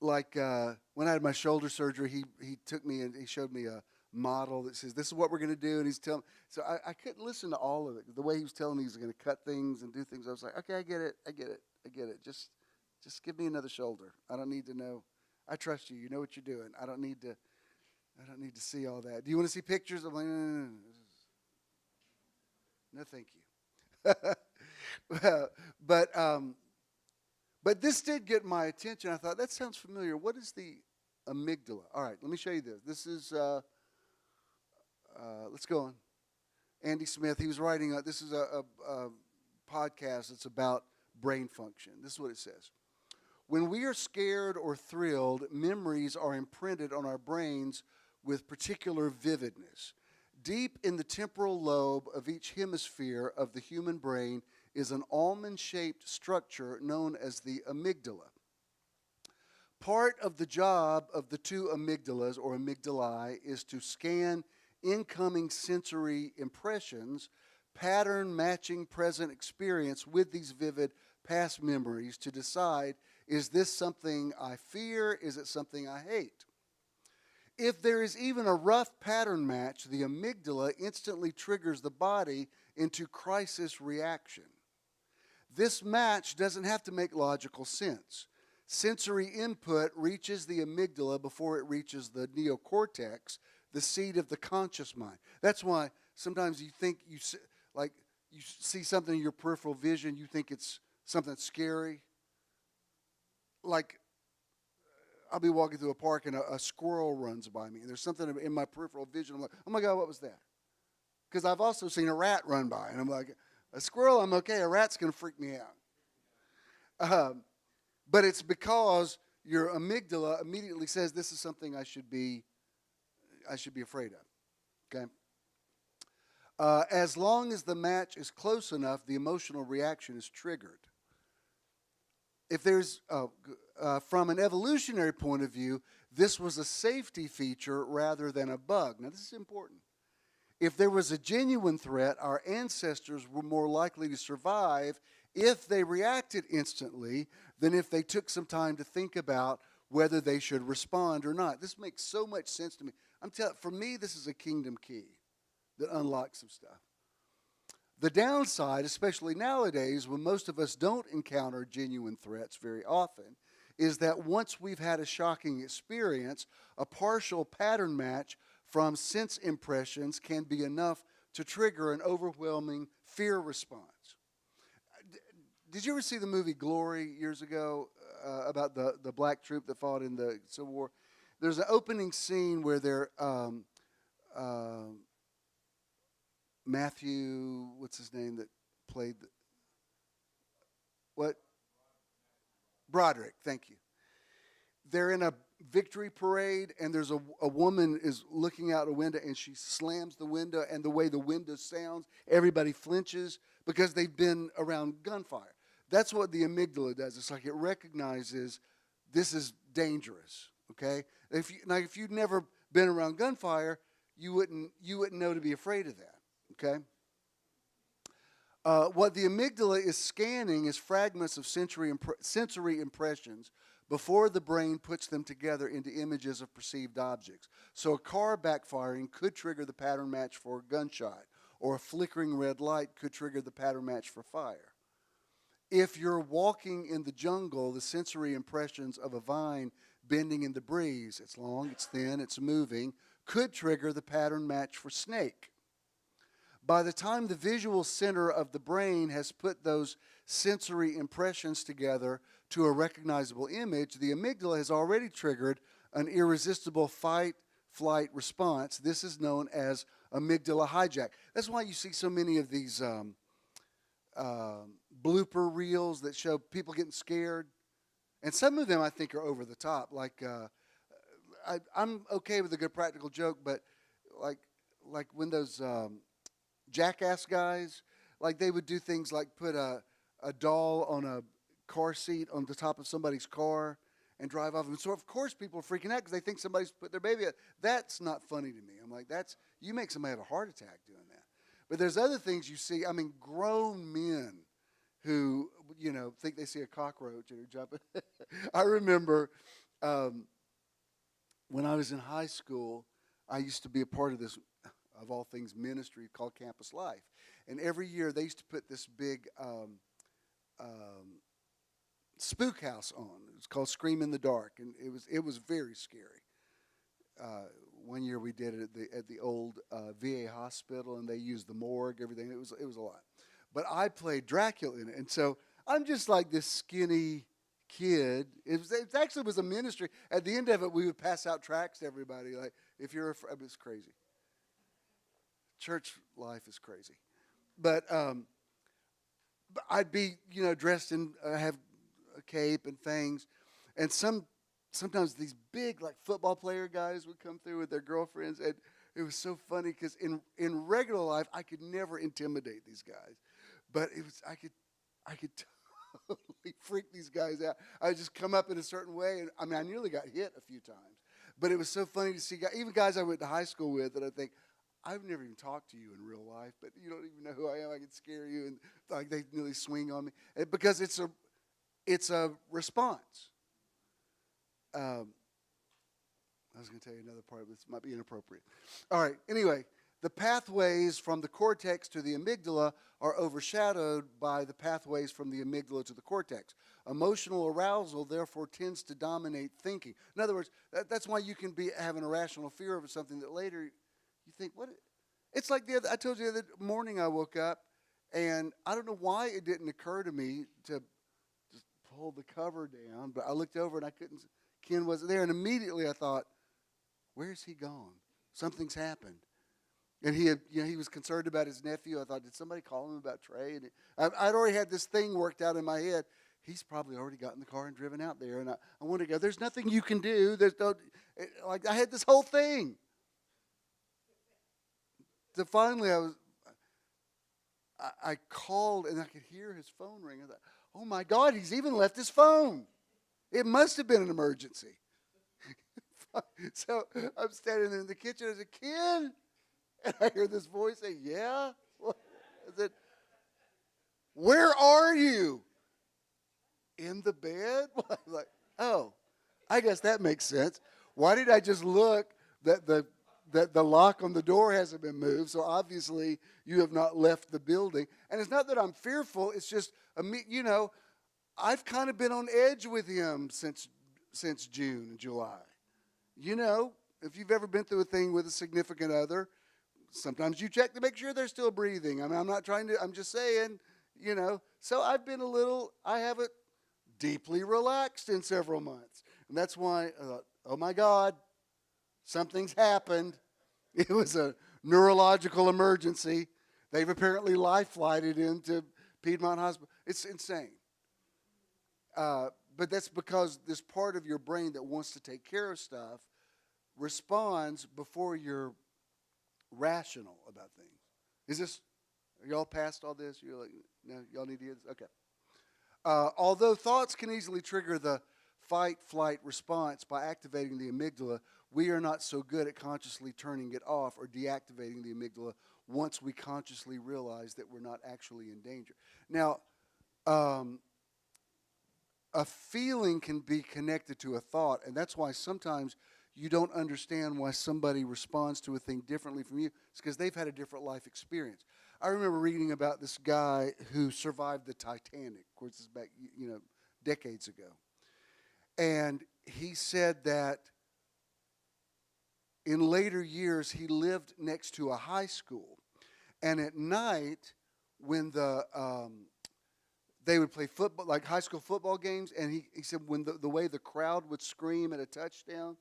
like when I had my shoulder surgery, he took me and he showed me a model that says, this is what we're going to do. And he's telling me. So I couldn't listen to all of it. The way he was telling me he was going to cut things and do things, I was like, okay, I get it. Just give me another shoulder. I don't need to know. I trust you. You know what you're doing. I don't need to see all that. Do you want to see pictures? I'm like, no, thank you. But this did get my attention. I thought, that sounds familiar. What is the amygdala? All right, let me show you this. This is, let's go on. Andy Smith, he was writing, this is a podcast that's about brain function. This is what it says. When we are scared or thrilled, memories are imprinted on our brains with particular vividness. Deep in the temporal lobe of each hemisphere of the human brain is an almond-shaped structure known as the amygdala. Part of the job of the two amygdalas, or amygdalae, is to scan incoming sensory impressions, pattern matching present experience with these vivid past memories to decide, is this something I fear? Is it something I hate? If there is even a rough pattern match, the amygdala instantly triggers the body into crisis reaction. This match doesn't have to make logical sense. Sensory input reaches the amygdala before it reaches the neocortex, the seat of the conscious mind. That's why sometimes you think you see something in your peripheral vision, you think it's something scary. Like, I'll be walking through a park and a squirrel runs by me, and there's something in my peripheral vision. I'm like, oh my God, what was that? Because I've also seen a rat run by, and I'm like, a squirrel, I'm okay. A rat's going to freak me out. But it's because your amygdala immediately says this is something I should be afraid of. Okay. As long as the match is close enough, the emotional reaction is triggered. If there's, from an evolutionary point of view, this was a safety feature rather than a bug. Now, this is important. If there was a genuine threat, our ancestors were more likely to survive if they reacted instantly than if they took some time to think about whether they should respond or not. This makes so much sense to me. For me, this is a kingdom key that unlocks some stuff. The downside, especially nowadays when most of us don't encounter genuine threats very often, is that once we've had a shocking experience, a partial pattern match from sense impressions can be enough to trigger an overwhelming fear response. Did you ever see the movie Glory years ago about the black troop that fought in the Civil War? There's an opening scene where they're Matthew, what's his name that played what? Broderick, thank you. They're in a victory parade, and there's a woman is looking out a window, and she slams the window, and the way the window sounds, everybody flinches because they've been around gunfire. That's what the amygdala does. It's like it recognizes this is dangerous, okay? If you'd never been around gunfire, you wouldn't know to be afraid of that, okay? What the amygdala is scanning is fragments of sensory impressions before the brain puts them together into images of perceived objects. So a car backfiring could trigger the pattern match for a gunshot, or a flickering red light could trigger the pattern match for fire. If you're walking in the jungle, the sensory impressions of a vine bending in the breeze, it's long, it's thin, it's moving, could trigger the pattern match for snake. By the time the visual center of the brain has put those sensory impressions together to a recognizable image, the amygdala has already triggered an irresistible fight-flight response. This is known as amygdala hijack. That's why you see so many of these blooper reels that show people getting scared. And some of them I think are over the top. Like, I'm okay with a good practical joke, but like when those jackass guys, like they would do things like put a doll on a car seat on the top of somebody's car and drive off. And so of course people are freaking out because they think somebody's put their baby out. That's not funny to me. I'm like, you make somebody have a heart attack doing that. But there's other things you see. I mean, grown men who, think they see a cockroach and are jumping. I remember when I was in high school, I used to be a part of this, of all things, ministry called Campus Life. And every year they used to put this big spook house on. It was called Scream in the Dark, and it was very scary. One year we did it at the old VA hospital, and they used the morgue, everything. It was a lot. But I played Dracula in it, and so I'm just like this skinny kid. It actually was a ministry. At the end of it, we would pass out tracts to everybody, like, if you're afraid. It was crazy. Church life is crazy. But I'd be, dressed in, have a cape and things, and sometimes these big, like, football player guys would come through with their girlfriends, and it was so funny because in regular life I could never intimidate these guys, but I could totally freak these guys out. I would just come up in a certain way, and I mean I nearly got hit a few times, but it was so funny to see even guys I went to high school with that I think, I've never even talked to you in real life, but you don't even know who I am. I can scare you, and like they nearly swing on me because it's a response. I was going to tell you another part, but this might be inappropriate. All right. Anyway, the pathways from the cortex to the amygdala are overshadowed by the pathways from the amygdala to the cortex. Emotional arousal, therefore, tends to dominate thinking. In other words, that's why you can have an irrational fear of something that later you think, what? It's like I told you the other morning I woke up, and I don't know why it didn't occur to me to just pull the cover down, but I looked over and Ken wasn't there, and immediately I thought, where's he gone? Something's happened. And he was concerned about his nephew. I thought, did somebody call him about Trey? And I'd already had this thing worked out in my head. He's probably already got in the car and driven out there. And I wanted to go, there's nothing you can do. I had this whole thing. So finally I called, and I could hear his phone ring. I thought, oh my God, he's even left his phone. It must have been an emergency. So I'm standing there in the kitchen as a kid, and I hear this voice say, yeah? I said, where are you? In the bed? I'm like, oh, I guess that makes sense. Why did I just look that the that the lock on the door hasn't been moved, so obviously you have not left the building. And it's not that I'm fearful, it's just, I've kind of been on edge with him since June and July. If you've ever been through a thing with a significant other, sometimes you check to make sure they're still breathing. I mean, I'm just saying, So I haven't deeply relaxed in several months. And that's why, oh my God, something's happened. It was a neurological emergency. They've apparently life-flighted into Piedmont Hospital. It's insane. But that's because this part of your brain that wants to take care of stuff responds before you're rational about things. Are y'all past all this? You're like, no, y'all need to hear this? Okay. Although thoughts can easily trigger the fight-flight response by activating the amygdala, we are not so good at consciously turning it off or deactivating the amygdala once we consciously realize that we're not actually in danger. Now, a feeling can be connected to a thought, and that's why sometimes you don't understand why somebody responds to a thing differently from you. It's because they've had a different life experience. I remember reading about this guy who survived the Titanic. Of course, this is back, decades ago. And he said that in later years, he lived next to a high school. And at night, when they would play football, like high school football games, and he said when the way the crowd would scream at a touchdown,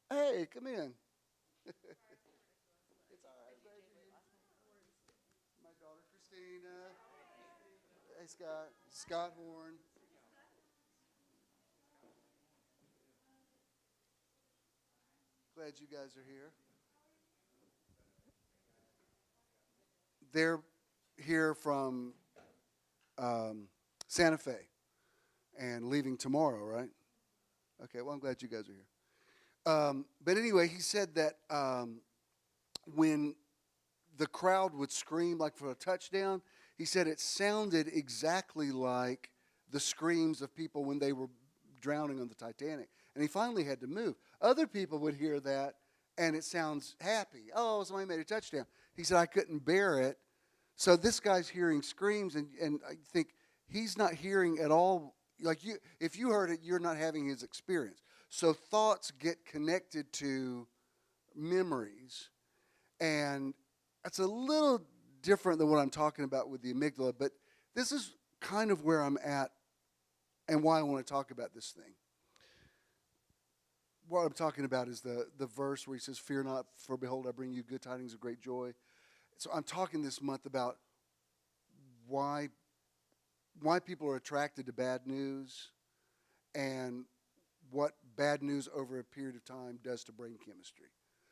hey, come in. It's all right. My daughter Christina. Hey, Scott Horn. Glad you guys are here. They're here from Santa Fe and leaving tomorrow, right? Okay, well, I'm glad you guys are here. But anyway, he said that when the crowd would scream like for a touchdown, he said it sounded exactly like the screams of people when they were drowning on the Titanic. And he finally had to move. Other people would hear that, and it sounds happy. Oh, somebody made a touchdown. He said, I couldn't bear it. So this guy's hearing screams, and I think he's not hearing at all. Like if you heard it, you're not having his experience. So thoughts get connected to memories, and it's a little different than what I'm talking about with the amygdala, but this is kind of where I'm at and why I want to talk about this thing. What I'm talking about is the verse where he says, fear not, for behold, I bring you good tidings of great joy. So I'm talking this month about why people are attracted to bad news and what bad news over a period of time does to brain chemistry.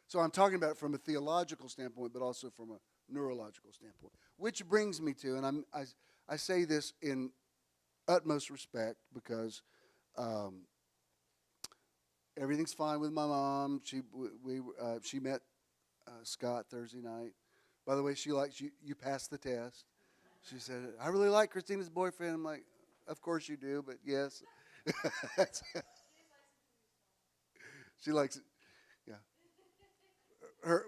So I'm talking about it from a theological standpoint, but also from a neurological standpoint. Which brings me to, and I say this in utmost respect because everything's fine with my mom. She met Scott Thursday night. By the way, she likes you. You passed the test. She said, I really like Christina's boyfriend. I'm like, of course you do, but yes. She likes it. Yeah.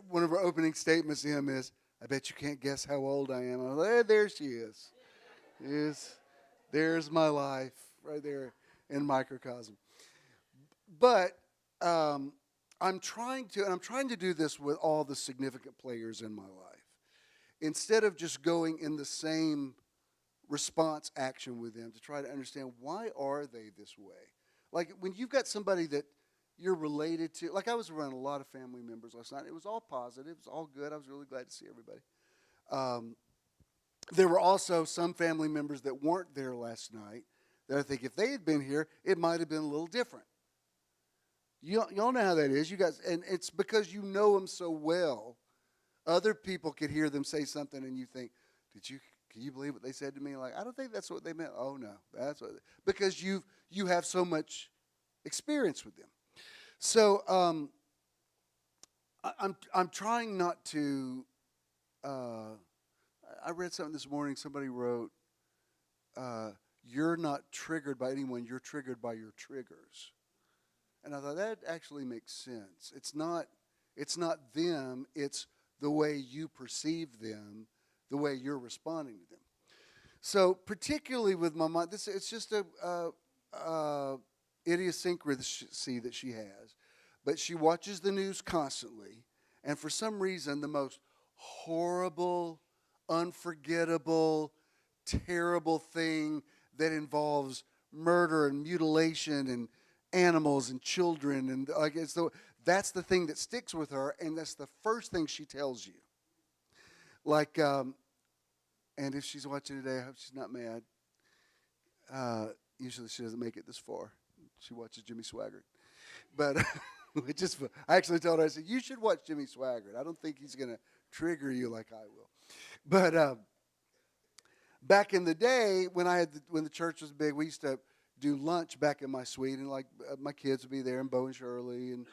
One of her opening statements to him is, I bet you can't guess how old I am. I'm like, hey, there she is. Yes, there's my life right there in microcosm. But I'm trying to do this with all the significant players in my life. Instead of just going in the same response action with them to try to understand why are they this way. Like when you've got somebody that you're related to, like I was around a lot of family members last night. It was all positive. It was all good. I was really glad to see everybody. There were also some family members that weren't there last night that I think if they had been here, it might have been a little different. Y'all know how that is. You guys, and it's because you know them so well. Other people could hear them say something and you think, can you believe what they said to me? Like, I don't think that's what they meant. Oh no, that's what, because you have so much experience with them. So I'm trying not to. I read something this morning. Somebody wrote, "You're not triggered by anyone. You're triggered by your triggers." And I thought that actually makes sense. It's not them, it's the way you perceive them, the way you're responding to them. So particularly with my mom, it's just a idiosyncrasy that she has. But she watches the news constantly, and for some reason, the most horrible, unforgettable, terrible thing that involves murder and mutilation and animals and children and like that's the thing that sticks with her, and that's the first thing she tells you. Like, and if she's watching today, I hope she's not mad. Usually she doesn't make it this far. She watches Jimmy Swaggart, but I actually told her, I said, you should watch Jimmy Swaggart. I don't think he's going to trigger you like I will. But back in the day when when the church was big, we used to do lunch back in my suite, and like my kids would be there, and Bo and Shirley and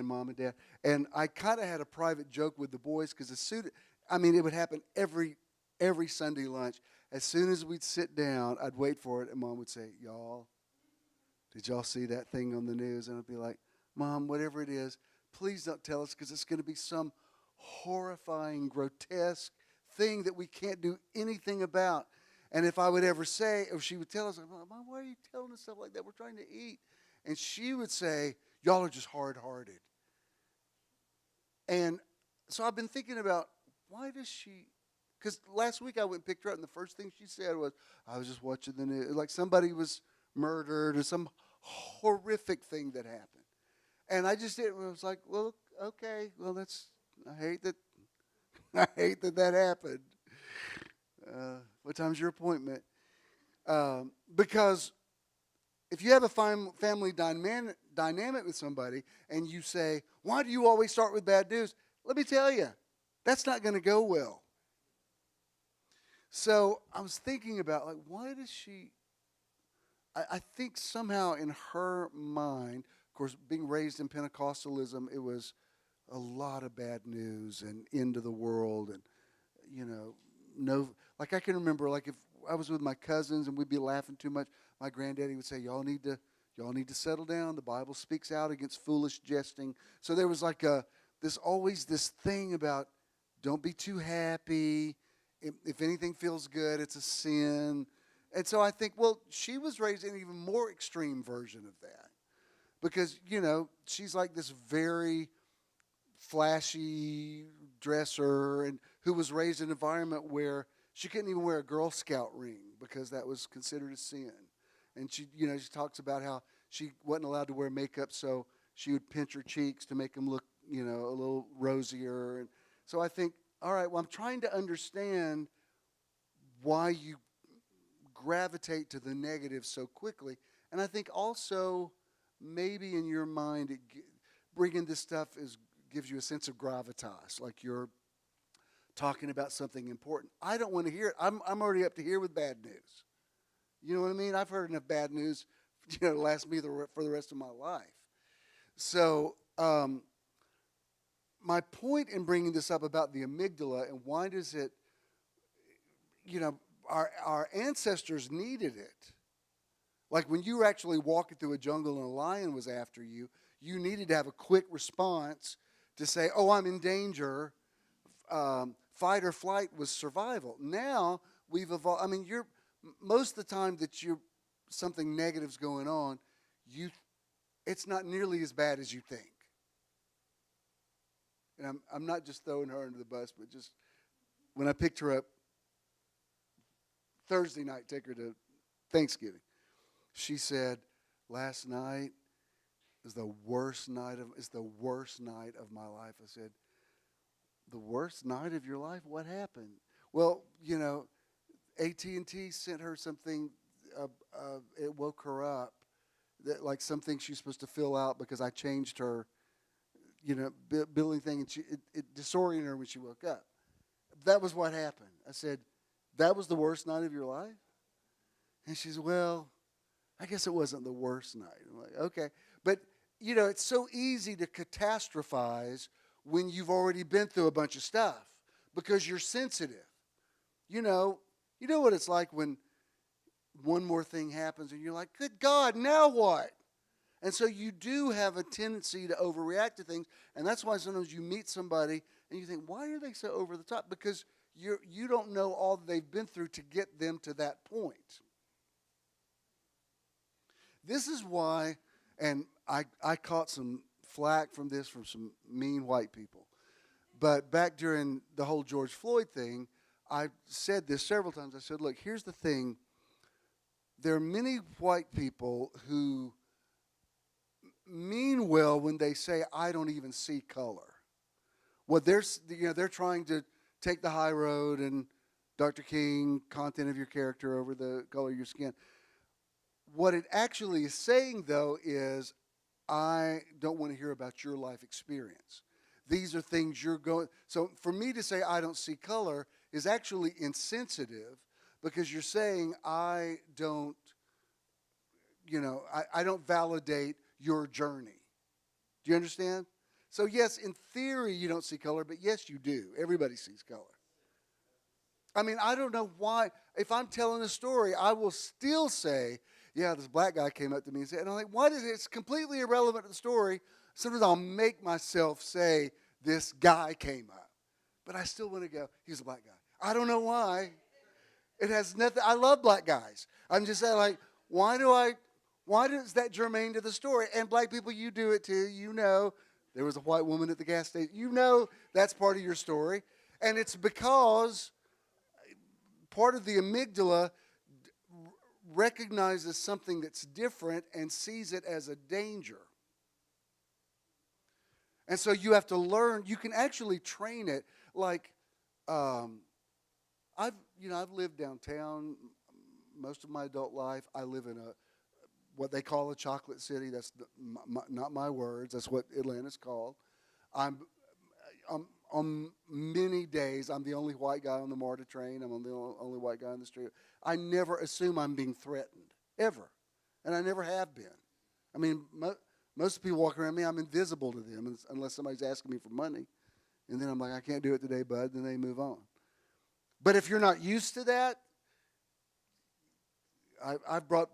mom and dad. And I kind of had a private joke with the boys because it would happen every Sunday lunch. As soon as we'd sit down, I'd wait for it, and Mom would say, y'all, did y'all see that thing on the news? And I'd be like, Mom, whatever it is, please don't tell us, because it's going to be some horrifying, grotesque thing that we can't do anything about. And if I would ever say, or she would tell us, Mom, why are you telling us stuff like that? We're trying to eat. And she would say, y'all are just hard-hearted. And so I've been thinking about, why does she, because last week I went and picked her up, and the first thing she said was, I was just watching the news, like somebody was murdered or some horrific thing that happened. And I just didn't, I was like, well, okay, well, I hate that happened. What time's your appointment? Because if you have a family dynamic with somebody and you say, why do you always start with bad news? Let me tell you, that's not going to go well. So I was thinking about, like, why does she, I think somehow in her mind, of course, being raised in Pentecostalism, it was a lot of bad news and end of the world, and, no, like I can remember, like if I was with my cousins and we'd be laughing too much, my granddaddy would say, y'all need to settle down. The Bible speaks out against foolish jesting. So there was like always this thing about, don't be too happy. If anything feels good, it's a sin. And so I think, well, she was raised in an even more extreme version of that. Because, she's like this very flashy dresser, and who was raised in an environment where she couldn't even wear a Girl Scout ring because that was considered a sin. And she talks about how she wasn't allowed to wear makeup, so she would pinch her cheeks to make them look, a little rosier. And so I think, all right, well, I'm trying to understand why you gravitate to the negative so quickly. And I think also maybe in your mind, bringing this stuff gives you a sense of gravitas, like you're talking about something important. I don't want to hear it. I'm already up to here with bad news. You know what I mean? I've heard enough bad news, to last me for the rest of my life. So my point in bringing this up about the amygdala and why does it, our ancestors needed it. Like when you were actually walking through a jungle and a lion was after you, you needed to have a quick response to say, oh, I'm in danger. Fight or flight was survival. Now we've evolved. Most of the time that something negative's going on, it's not nearly as bad as you think. And I'm not just throwing her under the bus, but just when I picked her up Thursday night, take her to Thanksgiving, she said, last night is the worst night of my life. I said, the worst night of your life? What happened? Well, AT&T sent her something. It woke her up, like something she's supposed to fill out because I changed her, billing thing, and it disoriented her when she woke up. That was what happened. I said, that was the worst night of your life? And she said, well, I guess it wasn't the worst night. I'm like, okay. But, it's so easy to catastrophize when you've already been through a bunch of stuff because you're sensitive. You know what it's like when one more thing happens and you're like, good God, now what? And so you do have a tendency to overreact to things, and that's why sometimes you meet somebody and you think, why are they so over the top? Because you don't know all that they've been through to get them to that point. This is why, and I caught some flack from this from some mean white people. But back during the whole George Floyd thing, I said this several times. I said, look, here's the thing. There are many white people who mean well when they say, I don't even see color. What they're trying to take the high road and Dr. King, content of your character over the color of your skin. What it actually is saying, though, is I don't want to hear about your life experience. These are things you're going. So for me to say I don't see color is actually insensitive because you're saying I don't validate your journey. Do you understand? So yes, in theory you don't see color, but yes you do. Everybody sees color. I mean, I don't know why. If I'm telling a story, I will still say, yeah, this black guy came up to me and said, and I'm like, what is it? It's completely irrelevant to the story. Sometimes I'll make myself say, this guy came up. But I still want to go, he's a black guy. I don't know why. It has nothing. I love black guys. I'm just saying, like, why is that germane to the story? And black people, you do it too. You know, there was a white woman at the gas station. You know that's part of your story. And it's because part of the amygdala recognizes something that's different and sees it as a danger. And so you have to learn. You can actually train it. Like, I've lived downtown most of my adult life. I live in what they call a chocolate city. That's not my words. That's what Atlanta's called. On many days, I'm the only white guy on the MARTA train. I'm the only white guy on the street. I never assume I'm being threatened, ever. And I never have been. I mean, most people walking around me, I'm invisible to them unless somebody's asking me for money. And then I'm like, I can't do it today, bud. Then they move on. But if you're not used to that, I've brought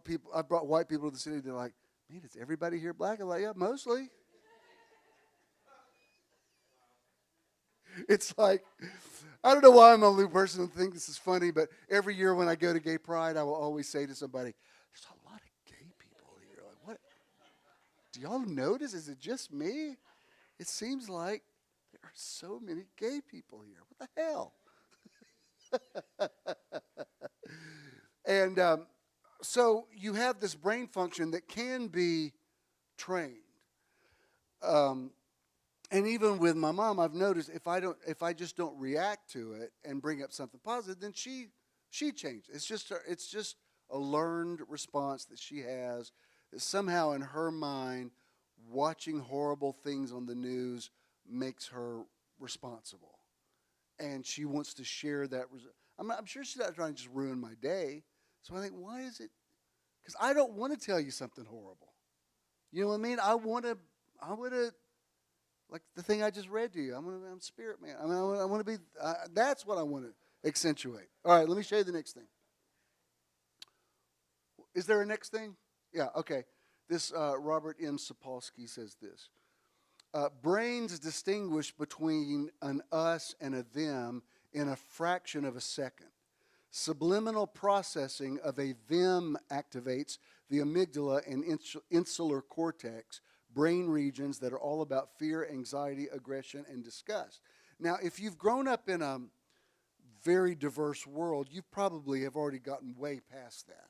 white people to the city. They're like, man, is everybody here black? I'm like, yeah, mostly. It's like, I don't know why I'm the only person who thinks this is funny, but every year when I go to Gay Pride, I will always say to somebody, there's a lot of gay people here. Like, what? Do y'all notice? Is it just me? It seems like there are so many gay people here. What the hell? And so you have this brain function that can be trained. And even with my mom, I've noticed if I just don't react to it and bring up something positive, then she changes. It's just a learned response that she has. That somehow in her mind, watching horrible things on the news makes her responsible, and she wants to share that. I'm sure she's not trying to just ruin my day. So I think, why is it? Because I don't want to tell you something horrible. You know what I mean? I want to. Like the thing I just read to you, I'm spirit man. I mean, I want to be. That's what I want to accentuate. All right, let me show you the next thing. Is there a next thing? Yeah. Okay. This Robert M. Sapolsky says this. Brains distinguish between an us and a them in a fraction of a second. Subliminal processing of a them activates the amygdala and insular cortex, brain regions that are all about fear, anxiety, aggression, and disgust. Now, if you've grown up in a very diverse world, you probably have already gotten way past that.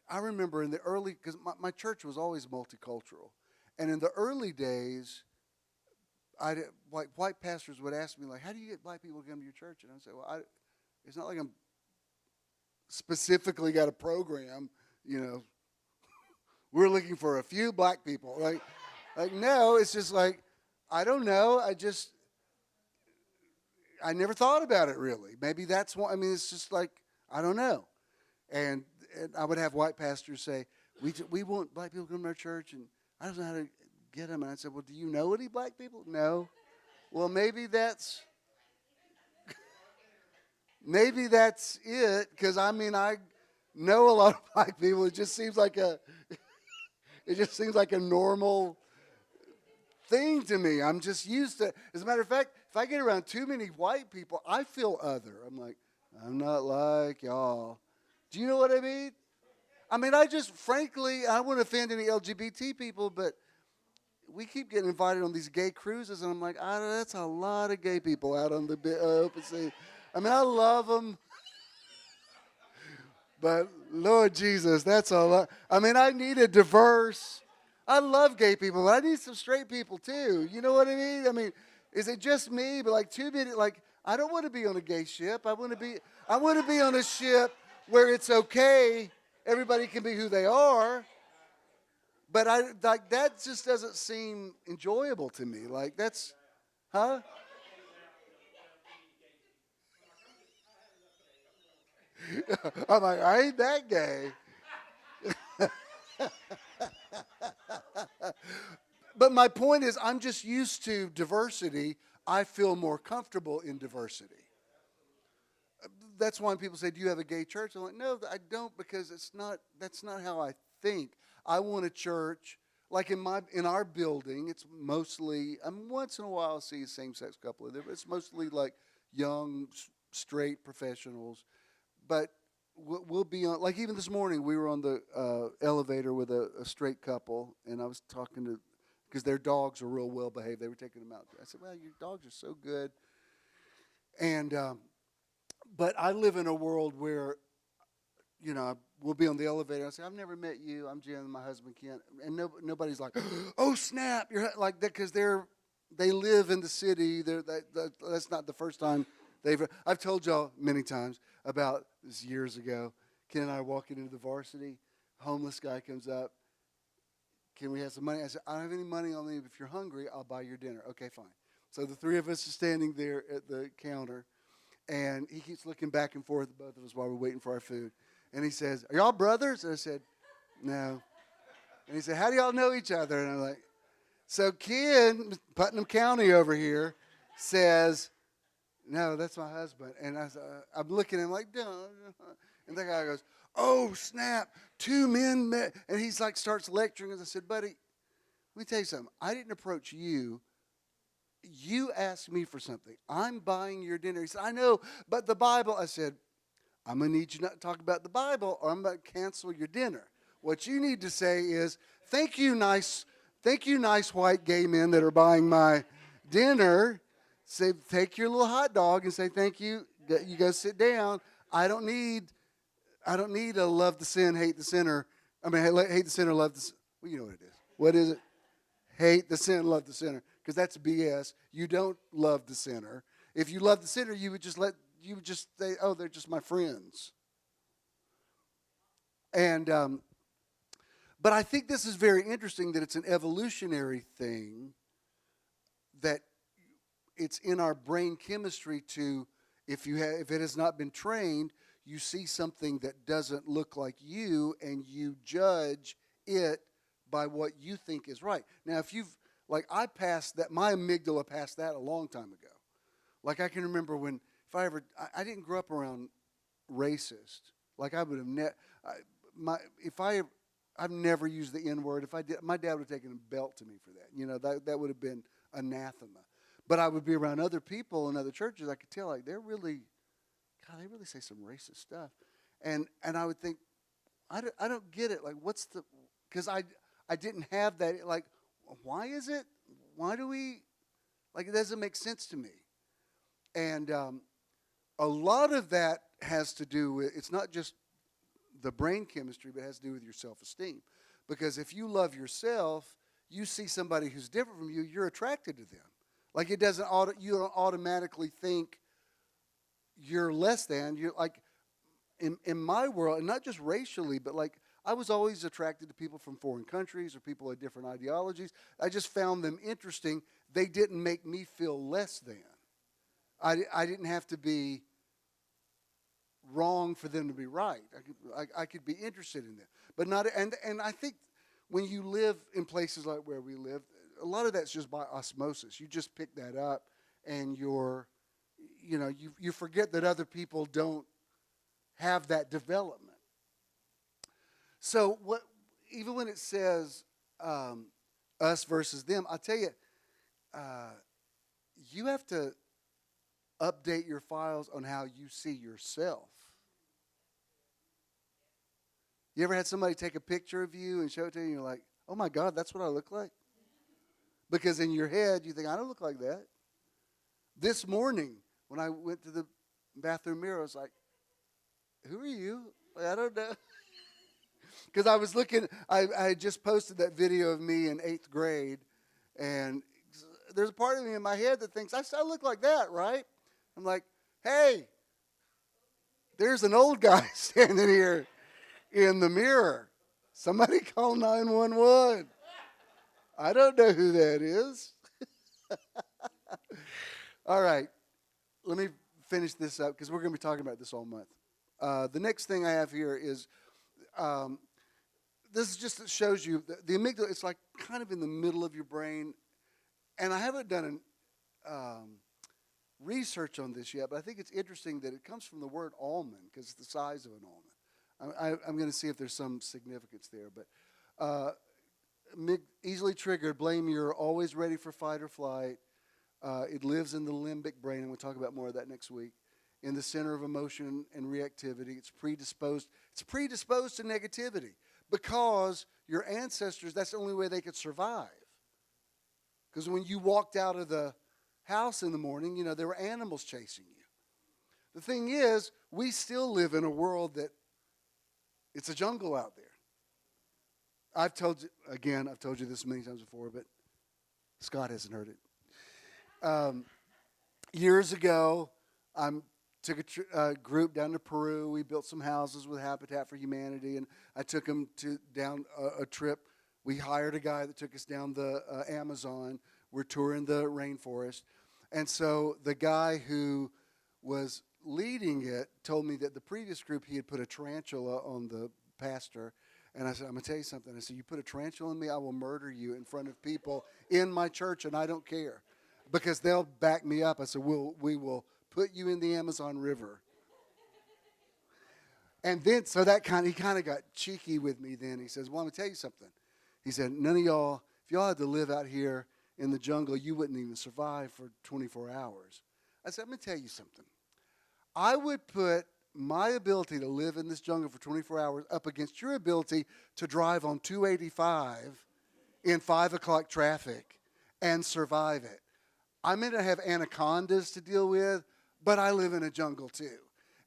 I remember in the early, because my church was always multicultural, and in the early days, like white pastors would ask me, like, how do you get black people to come to your church? And I'd say, well, it's not like I'm specifically got a program, you know. We're looking for a few black people. Like no, it's just like, I don't know. I never thought about it really. Maybe that's one. I mean, it's just like, I don't know. And I would have white pastors say, we want black people to come to our church, and I don't know how to get them. And I said, well, do you know any black people? No. Well, maybe that's it. Because I mean, know a lot of black people. It just seems like a normal thing to me. I'm just used to. As a matter of fact, if I get around too many white people, I feel other. I'm like, I'm not like y'all. Do you know what I mean? I mean, frankly, I wouldn't offend any LGBT people, but we keep getting invited on these gay cruises, and I'm like, that's a lot of gay people out on the open sea. I mean, I love them, but Lord Jesus, that's a lot. I mean, I need a diverse. I love gay people, but I need some straight people too. You know what I mean? I mean, is it just me? But like too many, like I don't want to be on a gay ship. I want to be on a ship where it's okay. Everybody can be who they are. But I like that just doesn't seem enjoyable to me. Like that's, huh? I'm like, I ain't that gay. But my point is, I'm just used to diversity. I feel more comfortable in diversity. That's why when people say, "Do you have a gay church?" I'm like, "No, I don't," because That's not how I think. I want a church like in our building. It's mostly. Once in a while, I'll see a same-sex couple in there, but it's mostly like young, straight professionals. But we'll be on. Like even this morning, we were on the elevator with a straight couple, and I was talking to because their dogs are real well behaved. They were taking them out. I said, "Well, your dogs are so good," and but I live in a world where, we'll be on the elevator. I say, I've never met you. I'm Jen, my husband Kent. And nobody's like, oh, snap. You're like that because they live in the city. That's not the first time I've told y'all many times about this years ago. Ken and I are walking into the varsity. Homeless guy comes up. Can we have some money? I said, I don't have any money on me. If you're hungry, I'll buy your dinner. Okay, fine. So the three of us are standing there at the counter. And he keeps looking back and forth at both of us while we're waiting for our food. And he says, are y'all brothers? And I said, no. And he said, how do y'all know each other? And I'm like, so Ken, Putnam County over here, says, no, that's my husband. And I'm looking at him like, duh. And the guy goes, oh, snap, two men met. And he's like, starts lecturing. And I said, buddy, let me tell you something. I didn't approach you. You asked me for something. I'm buying your dinner. He said, I know, but the Bible. I said, I'm going to need you not to talk about the Bible or I'm going to cancel your dinner. What you need to say is, thank you, nice white gay men that are buying my dinner. Say, take your little hot dog and say, thank you. You go sit down. I don't need a love the sin, hate the sinner. I mean, hate the sinner, love the sin. Well, you know what it is. What is it? Hate the sin, love the sinner. Because that's BS. You don't love the sinner. If you love the sinner, you would just say, oh, they're just my friends. And but I think this is very interesting that it's an evolutionary thing, that it's in our brain chemistry to, if it has not been trained, you see something that doesn't look like you and you judge it by what you think is right. Now, like I passed that, my amygdala passed that a long time ago. Like I can remember when, I didn't grow up around racist. Like I would have I've never used the N word. If I did, my dad would have taken a belt to me for that. You know, that would have been anathema. But I would be around other people in other churches. I could tell like they really say some racist stuff, and I would think, I don't get it. Like because I didn't have that. Like, why is it? Why do we? Like, it doesn't make sense to me. And a lot of that has to do with, it's not just the brain chemistry, but it has to do with your self-esteem. Because if you love yourself, you see somebody who's different from you, you're attracted to them. Like you don't automatically think you're less than. You're like, in my world, and not just racially, but like I was always attracted to people from foreign countries or people with different ideologies. I just found them interesting. They didn't make me feel less than. I didn't have to be wrong for them to be right. I could be interested in them, but not. And I think when you live in places like where we live, a lot of that's just by osmosis. You just pick that up, and you forget that other people don't have that development. So even when it says us versus them, I'll tell you, uh, you have to update your files on how you see yourself. You ever had somebody take a picture of you and show it to you and you're like, oh my God, that's what I look like? Because in your head, you think, I don't look like that. This morning, when I went to the bathroom mirror, I was like, who are you? Like, I don't know. Because I was looking, I had just posted that video of me in 8th grade, and there's a part of me in my head that thinks, I look like that, right? I'm like, hey, there's an old guy standing here in the mirror. Somebody call 911. I don't know who that is. All right, let me finish this up because we're going to be talking about this all month. The next thing I have here is this just shows you the amygdala. It's like kind of in the middle of your brain, and I haven't done research on this yet, but I think it's interesting that it comes from the word almond because it's the size of an almond. I'm going to see if there's some significance there, but easily triggered, blame, you're always ready for fight or flight. It lives in the limbic brain, and we'll talk about more of that next week. In the center of emotion and reactivity, it's predisposed to negativity because your ancestors, that's the only way they could survive. Because when you walked out of the house in the morning, you know, there were animals chasing you. The thing is, we still live in a world that it's a jungle out there. I've told you this many times before, but Scott hasn't heard it. Years ago, I took a group down to Peru. We built some houses with Habitat for Humanity, and I took them down a trip. We hired a guy that took us down the Amazon. We're touring the rainforest. And so the guy who was leading it told me that the previous group, he had put a tarantula on the pastor. And I said, I'm going to tell you something. I said, you put a tarantula on me, I will murder you in front of people in my church, and I don't care. Because they'll back me up. I said, we will put you in the Amazon River. And then, so he kind of got cheeky with me then. He says, well, I'm going to tell you something. He said, none of y'all, if y'all had to live out here in the jungle, you wouldn't even survive for 24 hours. I said, I'm going to tell you something. I would put my ability to live in this jungle for 24 hours up against your ability to drive on 285 in 5 o'clock traffic and survive it. I may not have anacondas to deal with, but I live in a jungle too.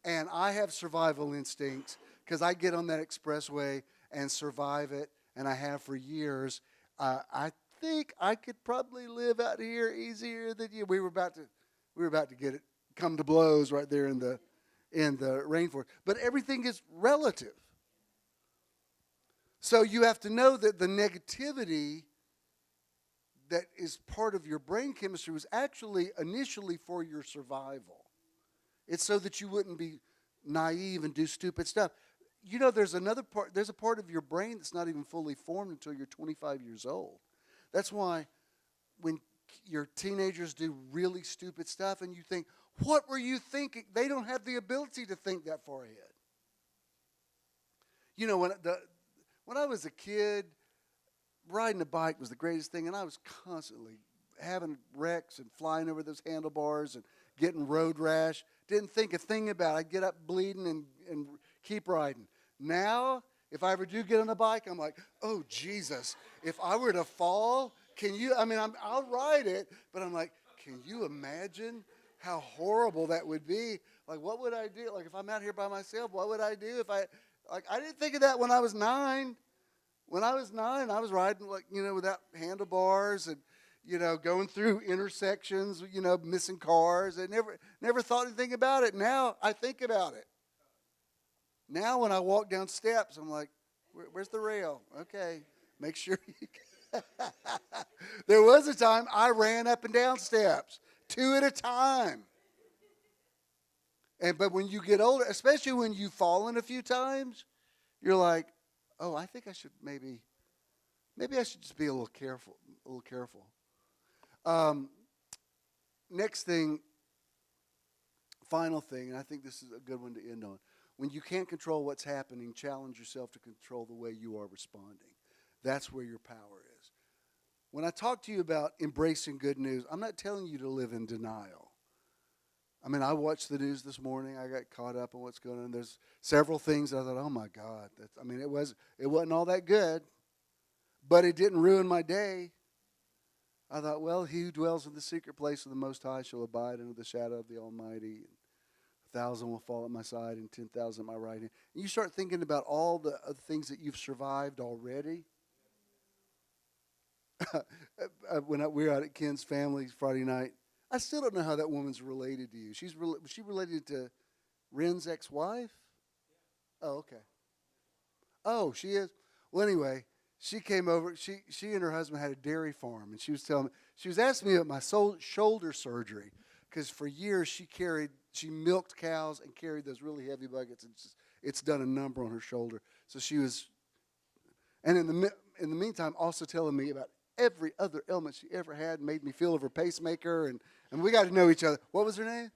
And I have survival instincts because I get on that expressway and survive it, and I have for years. I think I could probably live out here easier than you. We were about to get it come to blows right there in the rainforest. But everything is relative. So you have to know that the negativity that is part of your brain chemistry was actually initially for your survival. It's so that you wouldn't be naive and do stupid stuff. You know, there's a part of your brain that's not even fully formed until you're 25 years old. That's why when your teenagers do really stupid stuff and you think, what were you thinking? They don't have the ability to think that far ahead. You know, when I was a kid, riding a bike was the greatest thing, and I was constantly having wrecks and flying over those handlebars and getting road rash. Didn't think a thing about it. I'd get up bleeding and keep riding. Now, if I ever do get on a bike, I'm like, oh, Jesus. If I were to fall, I'll ride it, but I'm like, can you imagine how horrible that would be? Like, what would I do? Like, if I'm out here by myself, what would I do if I didn't think of that when I was 9. When I was 9, I was riding, without handlebars and, going through intersections, missing cars. I never thought anything about it. Now I think about it. Now when I walk down steps, I'm like, where's the rail? Okay, make sure you There was a time I ran up and down steps, 2 at a time. But when you get older, especially when you've fallen a few times, you're like, oh, I think I should maybe I should just be a little careful. Next thing, final thing, and I think this is a good one to end on. when you can't control what's happening, challenge yourself to control the way you are responding. That's where your power is. When I talk to you about embracing good news, I'm not telling you to live in denial. I mean, I watched the news this morning. I got caught up on what's going on. There's several things I thought, oh my God. It wasn't all that good, but it didn't ruin my day. I thought, well, he who dwells in the secret place of the Most High shall abide under the shadow of the Almighty. 1,000 will fall at my side and 10,000 at my right hand. And you start thinking about all the things that you've survived already. When we were out at Ken's family Friday night, I still don't know how that woman's related to you. Was she related to Ren's ex-wife? Oh, okay. Oh, she is? Well, anyway, she came over. She and her husband had a dairy farm, and she was asking me about my shoulder surgery, because for years she milked cows and carried those really heavy buckets, and it's done a number on her shoulder. So she was, and in the meantime, also telling me about every other ailment she ever had, made me feel of her pacemaker, and we got to know each other. What was her name?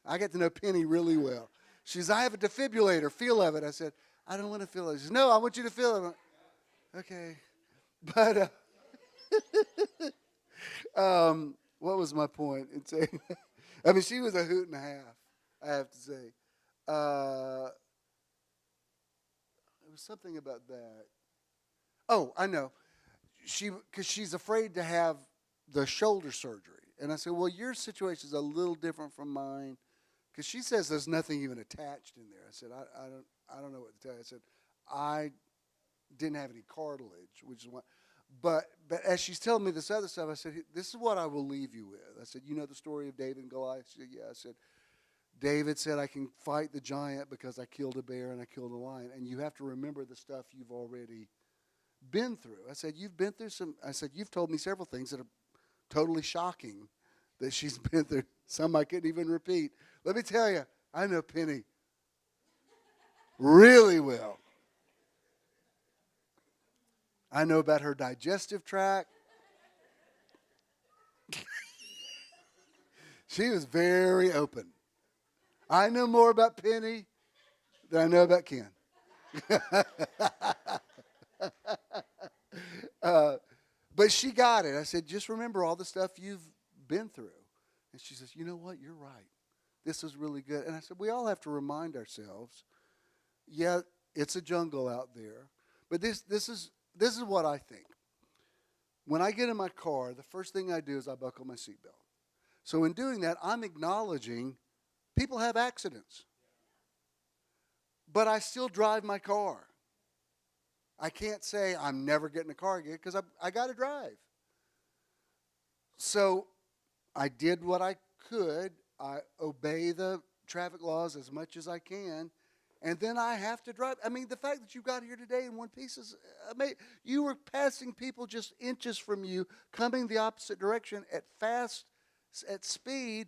I got to know Penny really well. She says, I have a defibrillator, feel of it. I said, I don't want to feel it. She says, no, I want you to feel it. I went, okay. But what was my point in saying that? I mean, she was a hoot and a half, I have to say. There was something about that. Oh, I know. Because she's afraid to have the shoulder surgery. And I said, well, your situation is a little different from mine. Because she says there's nothing even attached in there. I said, I don't know what to tell you. I said, I didn't have any cartilage, which is what. But as she's telling me this other stuff, I said, this is what I will leave you with. I said, you know the story of David and Goliath? She said, yeah. I said, David said, I can fight the giant because I killed a bear and I killed a lion. And you have to remember the stuff you've already been through. I said, you've been through you've told me several things that are totally shocking that she's been through. Some I couldn't even repeat. Let me tell you, I know Penny really well. I know about her digestive tract. She was very open. I know more about Penny than I know about Ken. But she got it. I said, just remember all the stuff you've been through. And she says, you know what? You're right. This is really good. And I said, we all have to remind ourselves, yeah, it's a jungle out there. But this is what I think. When I get in my car, the first thing I do is I buckle my seatbelt. So in doing that, I'm acknowledging people have accidents. But I still drive my car. I can't say I'm never getting a car again because I got to drive. So I did what I could. I obey the traffic laws as much as I can. And then I have to drive. I mean, the fact that you got here today in one piece is amazing. You were passing people just inches from you, coming the opposite direction at speed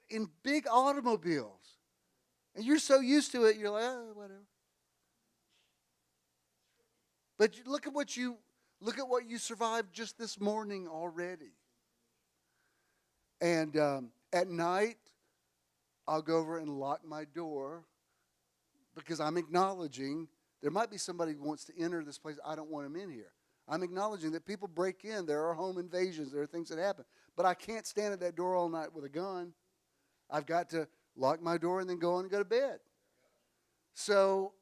in big automobiles. And you're so used to it, you're like, oh, whatever. But look at what you survived just this morning already. And at night, I'll go over and lock my door because I'm acknowledging there might be somebody who wants to enter this place. I don't want them in here. I'm acknowledging that people break in. There are home invasions. There are things that happen. But I can't stand at that door all night with a gun. I've got to lock my door and then go on and go to bed. So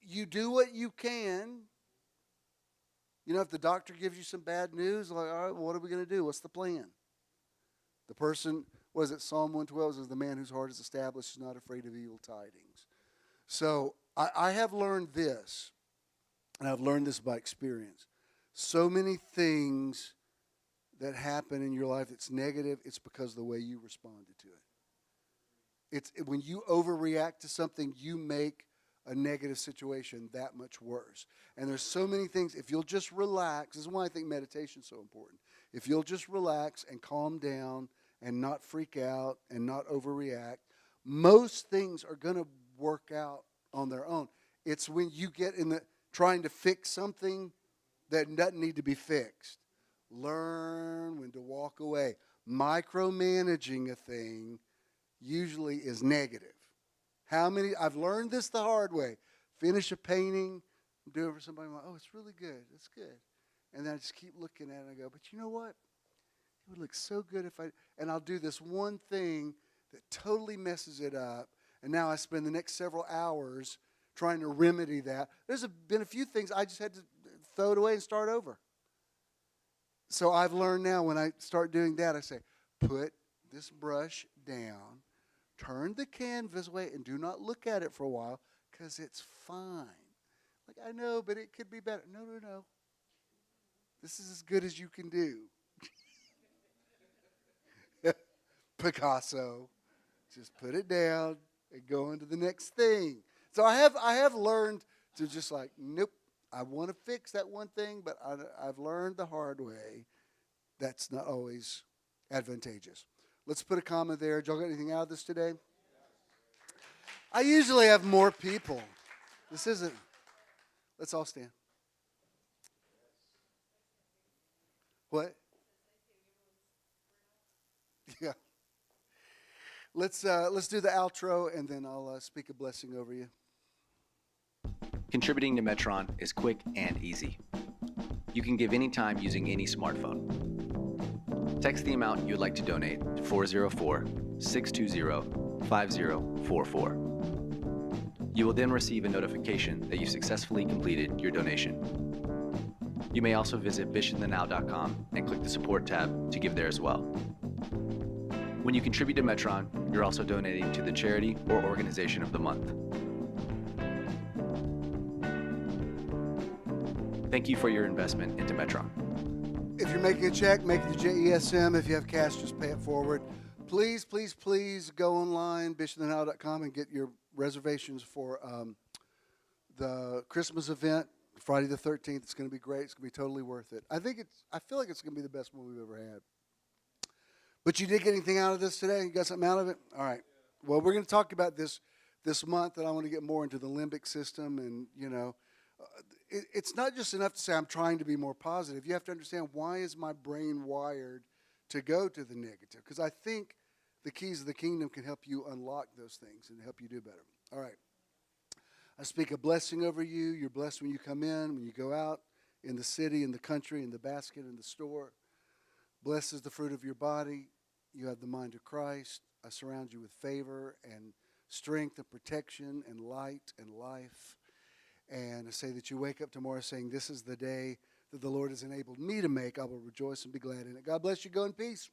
you do what you can. You know, if the doctor gives you some bad news, like, all right, well, what are we going to do? What's the plan? The person, what is it, Psalm 112 says, the man whose heart is established is not afraid of evil tidings. So I have learned this, and I've learned this by experience. So many things that happen in your life that's negative, it's because of the way you responded to it. When you overreact to something, you make a negative situation that much worse. And there's so many things. If you'll just relax, this is why I think meditation is so important. If you'll just relax and calm down and not freak out and not overreact, most things are going to work out on their own. It's when you get in trying to fix something that doesn't need to be fixed. Learn when to walk away. Micromanaging a thing usually is negative. I've learned this the hard way. Finish a painting, do it for somebody, I'm like, oh, it's really good. It's good. And then I just keep looking at it and I go, but you know what? It would look so good if and I'll do this one thing that totally messes it up. And now I spend the next several hours trying to remedy that. There's been a few things I just had to throw it away and start over. So I've learned now when I start doing that, I say, put this brush down, turn the canvas away, and do not look at it for a while because it's fine. Like, I know, but it could be better. No. This is as good as you can do. Picasso. Just put it down and go into the next thing. So I have learned to just like, nope, I want to fix that one thing, but I've learned the hard way. That's not always advantageous. Let's put a comma there. Did y'all get anything out of this today? I usually have more people. This isn't. Let's all stand. What? Yeah. Let's do the outro, and then I'll speak a blessing over you. Contributing to Metron is quick and easy. You can give anytime using any smartphone. Text the amount you'd like to donate to 404-620-5044. You will then receive a notification that you successfully completed your donation. You may also visit bishopthenow.com and click the support tab to give there as well. When you contribute to Metron, you're also donating to the charity or organization of the month. Thank you for your investment into Metron. If you're making a check, make it to JESM. If you have cash, just pay it forward. Please, please, please go online, bishopthenow.com, and get your reservations for the Christmas event, Friday the 13th. It's going to be great. It's going to be totally worth it. I feel like it's going to be the best one we've ever had. But you did get anything out of this today? You got something out of it? All right. Well, we're going to talk about this month, and I want to get more into the limbic system. And, it's not just enough to say I'm trying to be more positive. You have to understand, why is my brain wired to go to the negative? Because I think the keys of the kingdom can help you unlock those things and help you do better. All right. I speak a blessing over you. You're blessed when you come in, when you go out, in the city, in the country, in the basket, in the store. Blessed is the fruit of your body. You have the mind of Christ. I surround you with favor and strength and protection and light and life. And I say that you wake up tomorrow saying, this is the day that the Lord has enabled me to make. I will rejoice and be glad in it. God bless you. Go in peace.